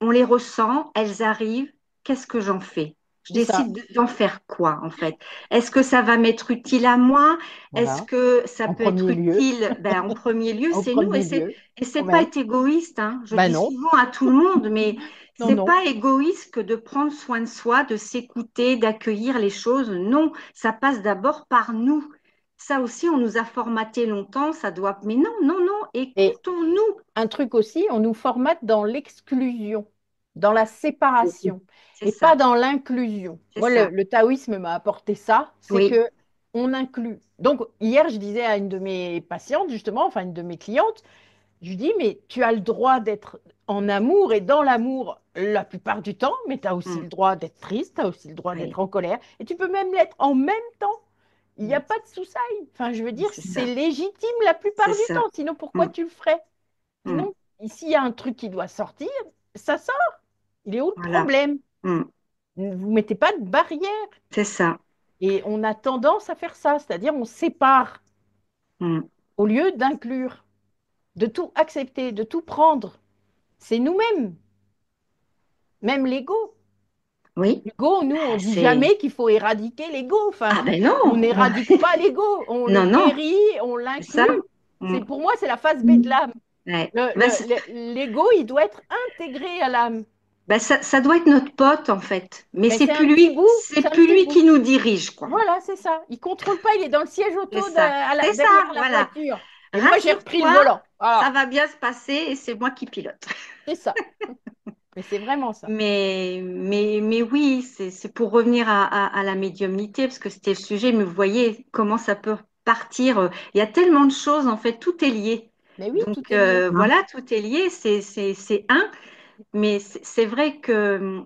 on les ressent, elles arrivent. Qu'est-ce que j'en fais? Je C'est ça. décide d'en faire quoi, en fait? Est-ce que ça va m'être utile à moi? Est-ce Voilà. que ça En peut être premier lieu. utile? Ben, en premier lieu, Au c'est nous. premier lieu, Et c'est quand pas même. être égoïste, hein. Je le Ben dis non. souvent à tout le monde, mais Non, c'est non. pas égoïste que de prendre soin de soi, de s'écouter, d'accueillir les choses. Non, ça passe d'abord par nous. Ça aussi, on nous a formaté longtemps. Ça doit. Mais non, non, non. Et Écoutons-nous. un truc aussi, on nous formate dans l'exclusion, dans la séparation, C'est et pas ça. dans l'inclusion. C'est Moi, ça. le taoïsme m'a apporté ça, c'est Oui. que on inclut. Donc, hier, je disais à une de mes patientes, justement, enfin une de mes clientes, je lui dis, mais tu as le droit d'être en amour et dans l'amour la plupart du temps, mais tu as aussi Mm. le droit d'être triste, tu as aussi le droit Oui. d'être en colère, et tu peux même l'être en même temps. Il n'y a Mm. pas de soussailles. Enfin, je veux dire, C'est c'est ça. légitime la C'est plupart du ça. temps. Sinon, pourquoi Mm. tu le ferais? Mm. Sinon, ici, il y a un truc qui doit sortir, ça sort. Il est où le Voilà. problème? Mm. Ne vous mettez pas de barrière. C'est ça. Et on a tendance à faire ça, c'est-à-dire on sépare Mm. au lieu d'inclure, de tout accepter, de tout prendre. C'est nous-mêmes, même l'ego. Oui. L'ego, nous, on Ah, dit c'est. jamais qu'il faut éradiquer l'ego. Enfin, Ah ben on non. n'éradique pas l'ego, on le Non, non. guérit, on C'est ça. l'inclut. Mm. Pour moi, c'est la face B de l'âme. Ouais. Ben, L'ego, il doit être intégré à l'âme. ça doit être notre pote en fait. Mais Mais c'est c'est un plus petit lui bout. qui nous dirige, quoi. Voilà, c'est ça. Il contrôle pas, il est dans le siège C'est auto ça. C'est ça. derrière la Voilà. voiture. Et moi, j'ai repris le Rassure-toi, volant. ça Voilà, va bien se passer et c'est moi qui pilote. c'est ça. Mais c'est vraiment ça. Mais oui, c'est pour revenir à la médiumnité, parce que c'était le sujet, mais vous voyez comment ça peut partir. Il y a tellement de choses, en fait, tout est lié. Mais oui, Donc tout est lié. voilà, tout est lié, c'est un, mais c'est vrai que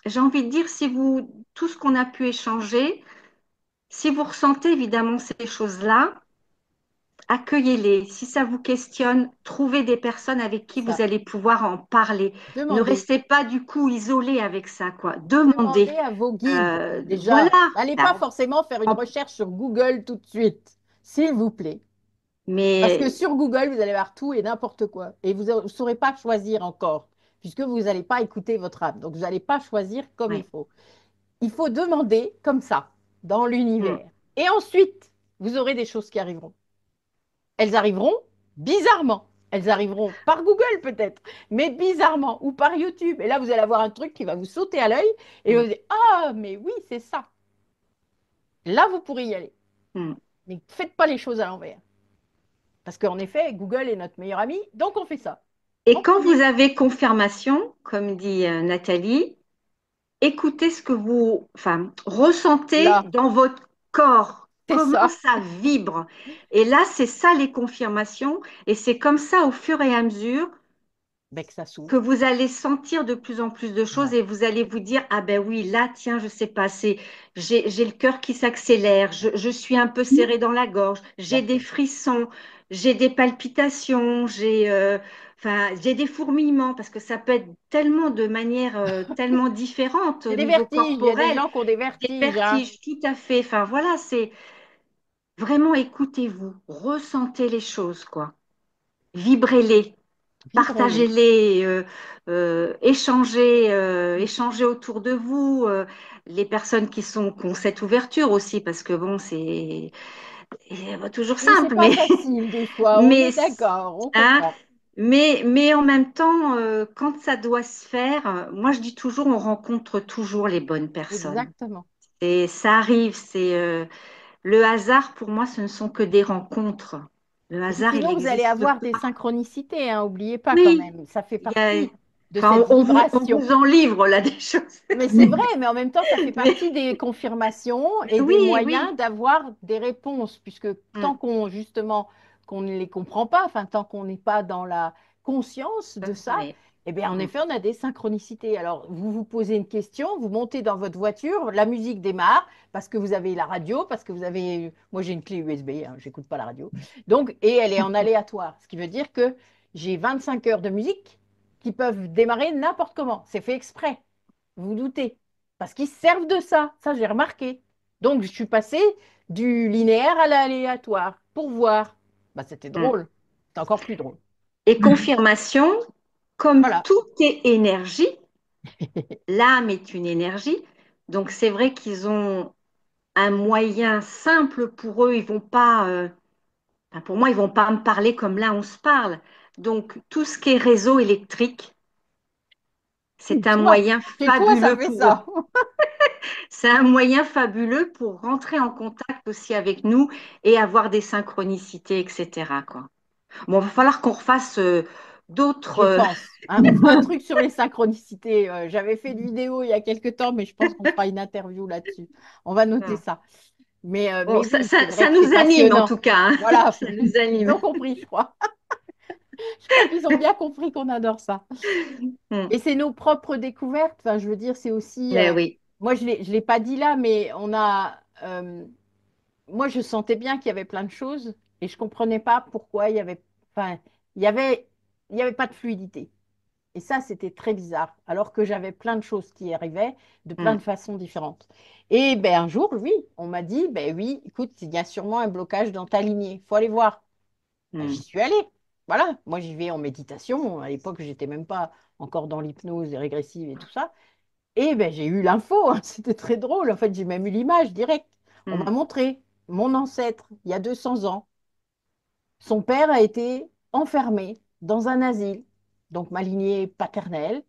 j'ai envie de dire, si vous, tout ce qu'on a pu échanger, si vous ressentez évidemment ces choses-là, accueillez-les. Si ça vous questionne, trouvez des personnes avec C'est qui vous ça. allez pouvoir en parler. Ne Demandez. restez pas du coup isolé avec ça, quoi. Demandez Demandez. à vos guides, Voilà. déjà. N'allez Ben, pas forcément faire une recherche sur Google tout de suite, s'il vous plaît. Parce que mais sur Google, vous allez voir tout et n'importe quoi. Et vous ne saurez pas choisir encore, puisque vous n'allez pas écouter votre âme. Donc, vous n'allez pas choisir comme il ouais. faut. Il faut demander comme ça, dans Mm, l'univers. Et ensuite, vous aurez des choses qui arriveront. Elles arriveront bizarrement. Elles arriveront par Google peut-être, mais bizarrement, ou par YouTube. Et là, vous allez avoir un truc qui va vous sauter à l'œil et vous mm, allez dire, ah, mais oui, c'est ça. Là, vous pourrez y aller. mm. Mais faites pas les choses à l'envers. Parce qu'en effet, Google est notre meilleur ami, donc on fait ça. Et En quand vous premier. avez confirmation, comme dit Nathalie, écoutez ce que vous, enfin, ressentez Là, dans votre corps, c'est comment ça. ça vibre. Et là, c'est ça les confirmations. Et c'est comme ça, au fur et à mesure, ben, que ça que s'ouvre. vous allez sentir de plus en plus de choses Ouais. et vous allez vous dire, ah ben oui, là, tiens, je sais pas, j'ai le cœur qui s'accélère, je suis un peu serré dans la gorge, j'ai des Exactement. frissons, j'ai des palpitations, enfin, j'ai des fourmillements, parce que ça peut être tellement de manière tellement différente C'est au des niveau vertiges. Il y a des corporel, gens qui ont des des vertiges, hein. vertiges, tout à fait. Enfin, voilà, c'est vraiment écoutez-vous, ressentez les choses, quoi. Vibrez-les, Vibrez-les. partagez-les, échangez autour de vous, les personnes qui ont cette ouverture aussi, parce que bon, c'est pas toujours Oui, c'est simple, pas facile des fois. On mais, est d'accord, on hein, comprend. mais en même temps, quand ça doit se faire, moi je dis toujours, on rencontre toujours les bonnes personnes. Exactement. Et ça arrive, le hasard pour moi, ce ne sont que des rencontres. Le Et puis hasard, il sinon, vous allez n'existe avoir des pas. synchronicités, hein. Oubliez pas quand Oui, même. Ça fait il y a, partie de enfin, cette on vibration. vous en livre là des choses. Mais c'est vrai, mais en même temps, ça fait Mais, partie des confirmations mais et des oui, moyens oui. d'avoir des réponses, puisque tant Mm, qu'on, justement, qu'on ne les comprend pas, enfin, tant qu'on n'est pas dans la conscience de ça, oui. eh bien, en Mm, effet, on a des synchronicités. Alors, vous vous posez une question, vous montez dans votre voiture, la musique démarre, parce que vous avez la radio, parce que vous avez, moi, j'ai une clé USB, hein, j'écoute pas la radio. Donc, et elle est en aléatoire, ce qui veut dire que j'ai 25 heures de musique qui peuvent démarrer n'importe comment. C'est fait exprès. Vous vous doutez? Parce qu'ils se servent de ça. Ça, j'ai remarqué. Donc, je suis passée du linéaire à l'aléatoire pour voir. Bah, c'était mm. drôle. C'est encore plus drôle. Et confirmation, comme Voilà. tout est énergie, l'âme est une énergie. Donc c'est vrai qu'ils ont un moyen simple pour eux. Ils vont pas, enfin, pour moi, ils vont pas me parler comme là on se parle. Donc tout ce qui est réseau électrique, c'est un Toi, moyen chez toi, ça fabuleux fait pour eux. ça. C'est un moyen fabuleux pour rentrer en contact aussi avec nous et avoir des synchronicités, etc., quoi. Bon, il va falloir qu'on refasse d'autres. Je pense. Hein. On fera un truc sur les synchronicités. J'avais fait une vidéo il y a quelque temps, mais je pense qu'on fera une interview là-dessus. On va noter ça. Bon, Mais oui, c'est vrai ça que c'est nous anime en passionnant. tout cas, hein. Voilà. Ça nous Ils ont anime. compris, je crois. Je crois qu'ils ont bien compris qu'on adore ça. Hmm. Et c'est nos propres découvertes. Enfin, je veux dire, c'est aussi. Mais oui. Moi, je l'ai pas dit là, mais on a. Moi, je sentais bien qu'il y avait plein de choses et je comprenais pas pourquoi il y avait. Enfin, il y avait, il y avait pas de fluidité. Et ça, c'était très bizarre. Alors que j'avais plein de choses qui arrivaient de plein Hmm. de façons différentes. Et ben un jour, oui, on m'a dit, ben oui, écoute, il y a sûrement un blocage dans ta lignée. Il faut aller voir. Ben, j'y Hmm. suis allée. Voilà, moi j'y vais en méditation. À l'époque, j'étais même pas encore dans l'hypnose régressive et tout ça. Et ben j'ai eu l'info, hein. C'était très drôle. En fait, j'ai même eu l'image directe. On Hmm. m'a montré mon ancêtre, il y a 200 ans. Son père a été enfermé dans un asile, donc ma lignée paternelle.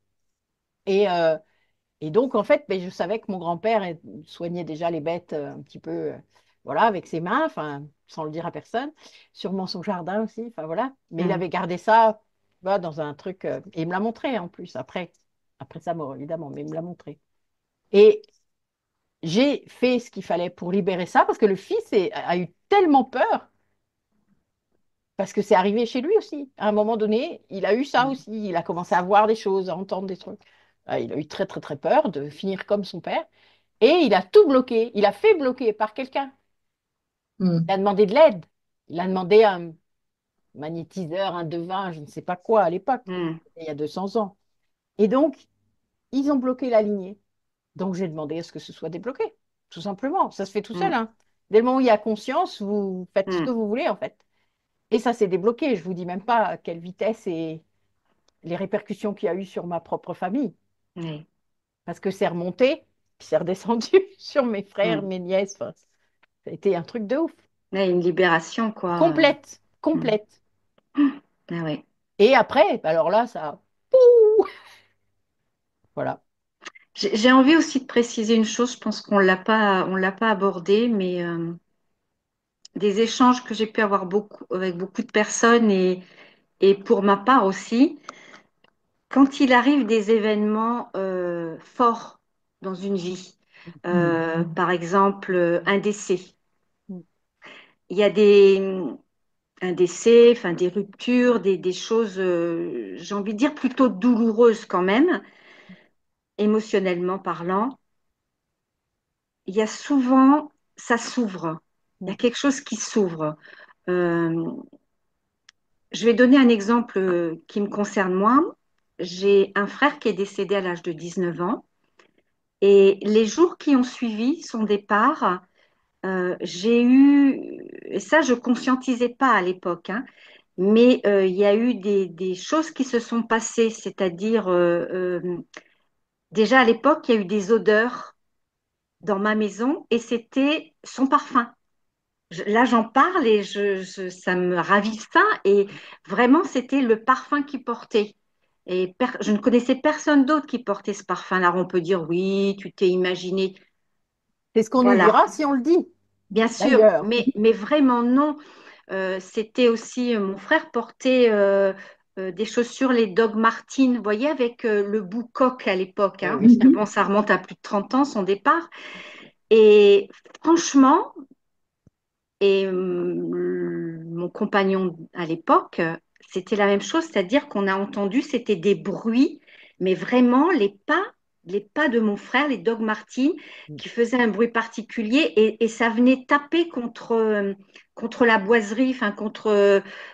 Et, euh, et donc, en fait, ben, je savais que mon grand-père soignait déjà les bêtes un petit peu, voilà, avec ses mains, enfin, sans le dire à personne, sûrement son jardin aussi, enfin voilà. Mais il Hmm. avait gardé ça, voilà, dans un truc, et il me l'a montré en plus, après sa mort, évidemment, mais il me l'a montré. Et j'ai fait ce qu'il fallait pour libérer ça, parce que le fils a eu tellement peur, parce que c'est arrivé chez lui aussi. À un moment donné, il a eu ça Hmm. aussi, il a commencé à voir des choses, à entendre des trucs. Il a eu très, très, très peur de finir comme son père. Et il a tout bloqué. Il a fait bloquer par quelqu'un. Il Hmm. a demandé de l'aide. Il a demandé un magnétiseur, un devin, je ne sais pas quoi à l'époque, Hmm. il y a 200 ans. Et donc, ils ont bloqué la lignée. Donc, j'ai demandé à ce que ce soit débloqué. Tout simplement. Ça se fait tout seul, Hmm. hein. Dès le moment où il y a conscience, vous faites ce que Hmm. vous voulez, en fait. Et ça s'est débloqué. Je vous dis même pas à quelle vitesse et les répercussions qu'il y a eu sur ma propre famille. Oui. Parce que c'est remonté, puis c'est redescendu sur mes frères, Hmm. mes nièces. Enfin, ça a été un truc de ouf. Ouais, une libération, quoi. Complète, Hmm. complète. Ah ouais. Et après, alors là, ça. Pouh. Voilà. J'ai envie aussi de préciser une chose, je pense on l'a pas abordé, mais des échanges que j'ai pu avoir beaucoup, avec beaucoup de personnes et pour ma part aussi, quand il arrive des événements forts dans une vie, par exemple un décès, il y a des, un décès, enfin des ruptures, des choses, j'ai envie de dire plutôt douloureuses quand même, émotionnellement parlant, il y a souvent, ça s'ouvre. Il y a Mm. quelque chose qui s'ouvre. Euh, je vais donner un exemple qui me concerne moi. J'ai un frère qui est décédé à l'âge de 19 ans et les jours qui ont suivi son départ, j'ai eu, et ça je conscientisais pas à l'époque, hein, mais il y a eu des choses qui se sont passées, c'est-à-dire déjà à l'époque, il y a eu des odeurs dans ma maison et c'était son parfum. Là, j'en parle et ça me ravive ça. Et vraiment, c'était le parfum qu'il portait. Et je ne connaissais personne d'autre qui portait ce parfum. Alors, on peut dire, oui, tu t'es imaginé. C'est ce qu'on nous Voilà, dira si on le dit, bien sûr, d'ailleurs. mais vraiment non. C'était aussi, mon frère portait des chaussures, les Doc Martens, vous voyez, avec le bout coq à l'époque, Oui, hein, oui. parce que bon, ça remonte à plus de 30 ans, son départ. Et franchement, et mon compagnon à l'époque, c'était la même chose, c'est-à-dire qu'on a entendu, c'était des bruits, mais vraiment les pas de mon frère, les Doc Martens, qui faisaient un bruit particulier et ça venait taper contre la boiserie, enfin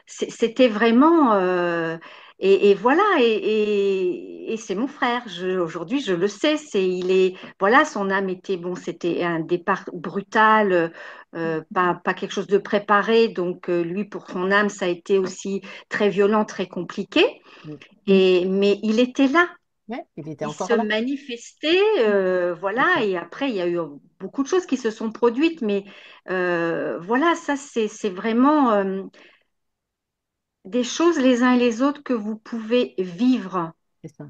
c'était vraiment et voilà et c'est mon frère. Aujourd'hui, je le sais, il est voilà, son âme était bon, c'était un départ brutal. Pas quelque chose de préparé. Donc, lui, pour son âme, ça a été aussi très violent, très compliqué. Mm. Mais il était là. Ouais, il était Il se encore là. manifestait, voilà. C'est ça. Et après, il y a eu beaucoup de choses qui se sont produites. Mais voilà, ça, c'est vraiment des choses les uns et les autres que vous pouvez vivre. C'est ça.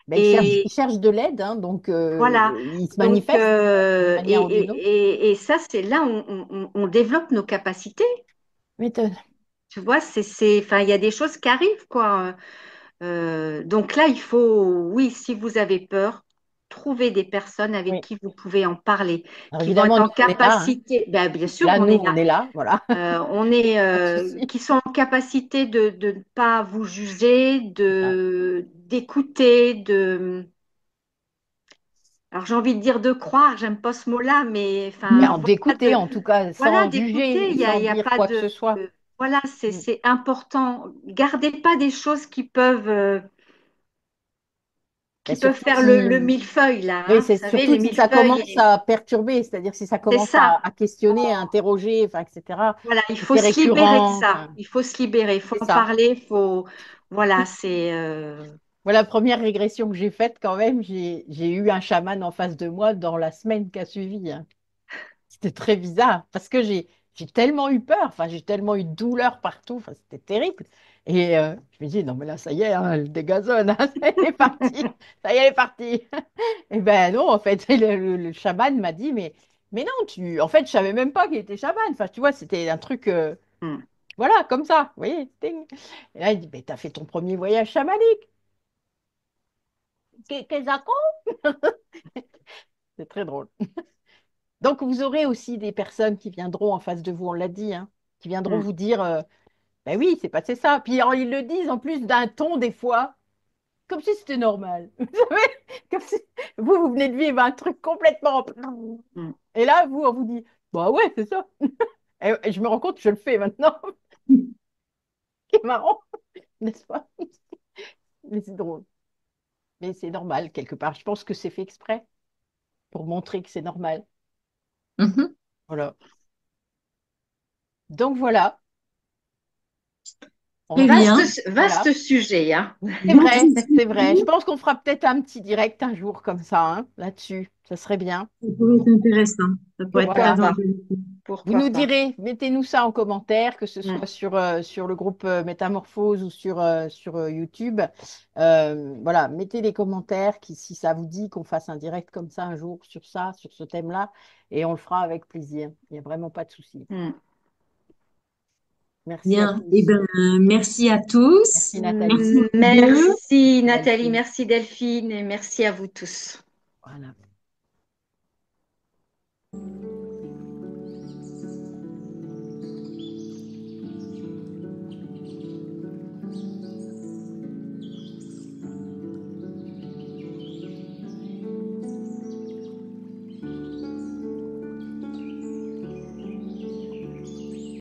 Ben, il Et cherche de l'aide, hein, donc voilà. il se Donc, manifeste d'une manière ou d'une autre. et ça, c'est là où on développe nos capacités. Méthode. Tu vois, enfin, il y a des choses qui arrivent, quoi. Donc là, il faut, oui, si vous avez peur, trouver des personnes avec Oui. qui vous pouvez en parler, Alors qui vont être évidemment, nous, en on est là, hein. capacité, ben, bien sûr, Là, on nous, est on là, est là, voilà. Pas de qui souci. sont en capacité de ne pas vous juger, C'est ça. d'écouter, alors j'ai envie de dire de croire, j'aime pas ce mot-là, mais Mais enfin, voilà, d'écouter, en tout cas, voilà, sans d'écouter, juger, il sans y a dire pas quoi que ce soit. voilà, Mm. c'est important. Gardez pas des choses Ben, qui peuvent surtout faire si, le millefeuille, là, oui, hein. Vous c'est savez, surtout les si ça commence millefeuilles, à perturber, c'est-à-dire si ça c'est commence ça. à questionner, à interroger, enfin, etc. Voilà, il Si faut c'est se libérer de récurrent, ça. enfin, Il faut se libérer, il faut c'est en ça. parler, il faut. Voilà, Voilà, la première régression que j'ai faite quand même, j'ai eu un chaman en face de moi dans la semaine qui a suivi, hein. C'était très bizarre parce que j'ai tellement eu peur, enfin j'ai tellement eu de douleur partout, enfin c'était terrible. Et je me dis non mais là ça y est, hein, elle dégazonne, hein, elle est partie, ça y est elle est partie. Et ben non en fait le chaman m'a dit mais non tu, en fait je savais même pas qu'il était chaman. Enfin tu vois c'était un truc hmm. voilà comme ça, vous voyez. Ting. Et là il dit mais t'as fait ton premier voyage chamanique, qu'est-ce que ça compte. C'est très drôle. Donc, vous aurez aussi des personnes qui viendront en face de vous, on l'a dit, hein, qui viendront Hmm. vous dire ben oui, c'est passé ça. Puis ils le disent en plus d'un ton, des fois, comme si c'était normal. Vous savez, comme si vous venez de vivre un truc complètement. Hmm. Et là, vous, on vous dit bah ouais, c'est ça. Et je me rends compte que je le fais maintenant. C'est marrant, n'est-ce pas? Mais c'est drôle. Mais c'est normal, quelque part. Je pense que c'est fait exprès pour montrer que c'est normal. Mhm. Voilà. Donc voilà. Très bien. Voilà. Vaste sujet, hein. C'est vrai, Merci c'est vrai. Je beaucoup. pense qu'on fera peut-être un petit direct un jour comme ça, hein, là-dessus. Ça serait bien. Ça pourrait être intéressant. Ça pourrait être Pourquoi Voilà. très pas? intéressant. Vous Pourquoi nous pas? direz, mettez-nous ça en commentaire, que ce Hmm. soit sur le groupe Métamorphose ou sur YouTube. Voilà, mettez les commentaires si ça vous dit qu'on fasse un direct comme ça un jour sur ça, sur ce thème-là, et on le fera avec plaisir. Il n'y a vraiment pas de souci. Hmm. Merci à Bien. Eh tous. ben, merci à tous. Merci Nathalie. Merci à vous deux. Merci Merci Nathalie, Delphine. merci Delphine et merci à vous tous. Voilà.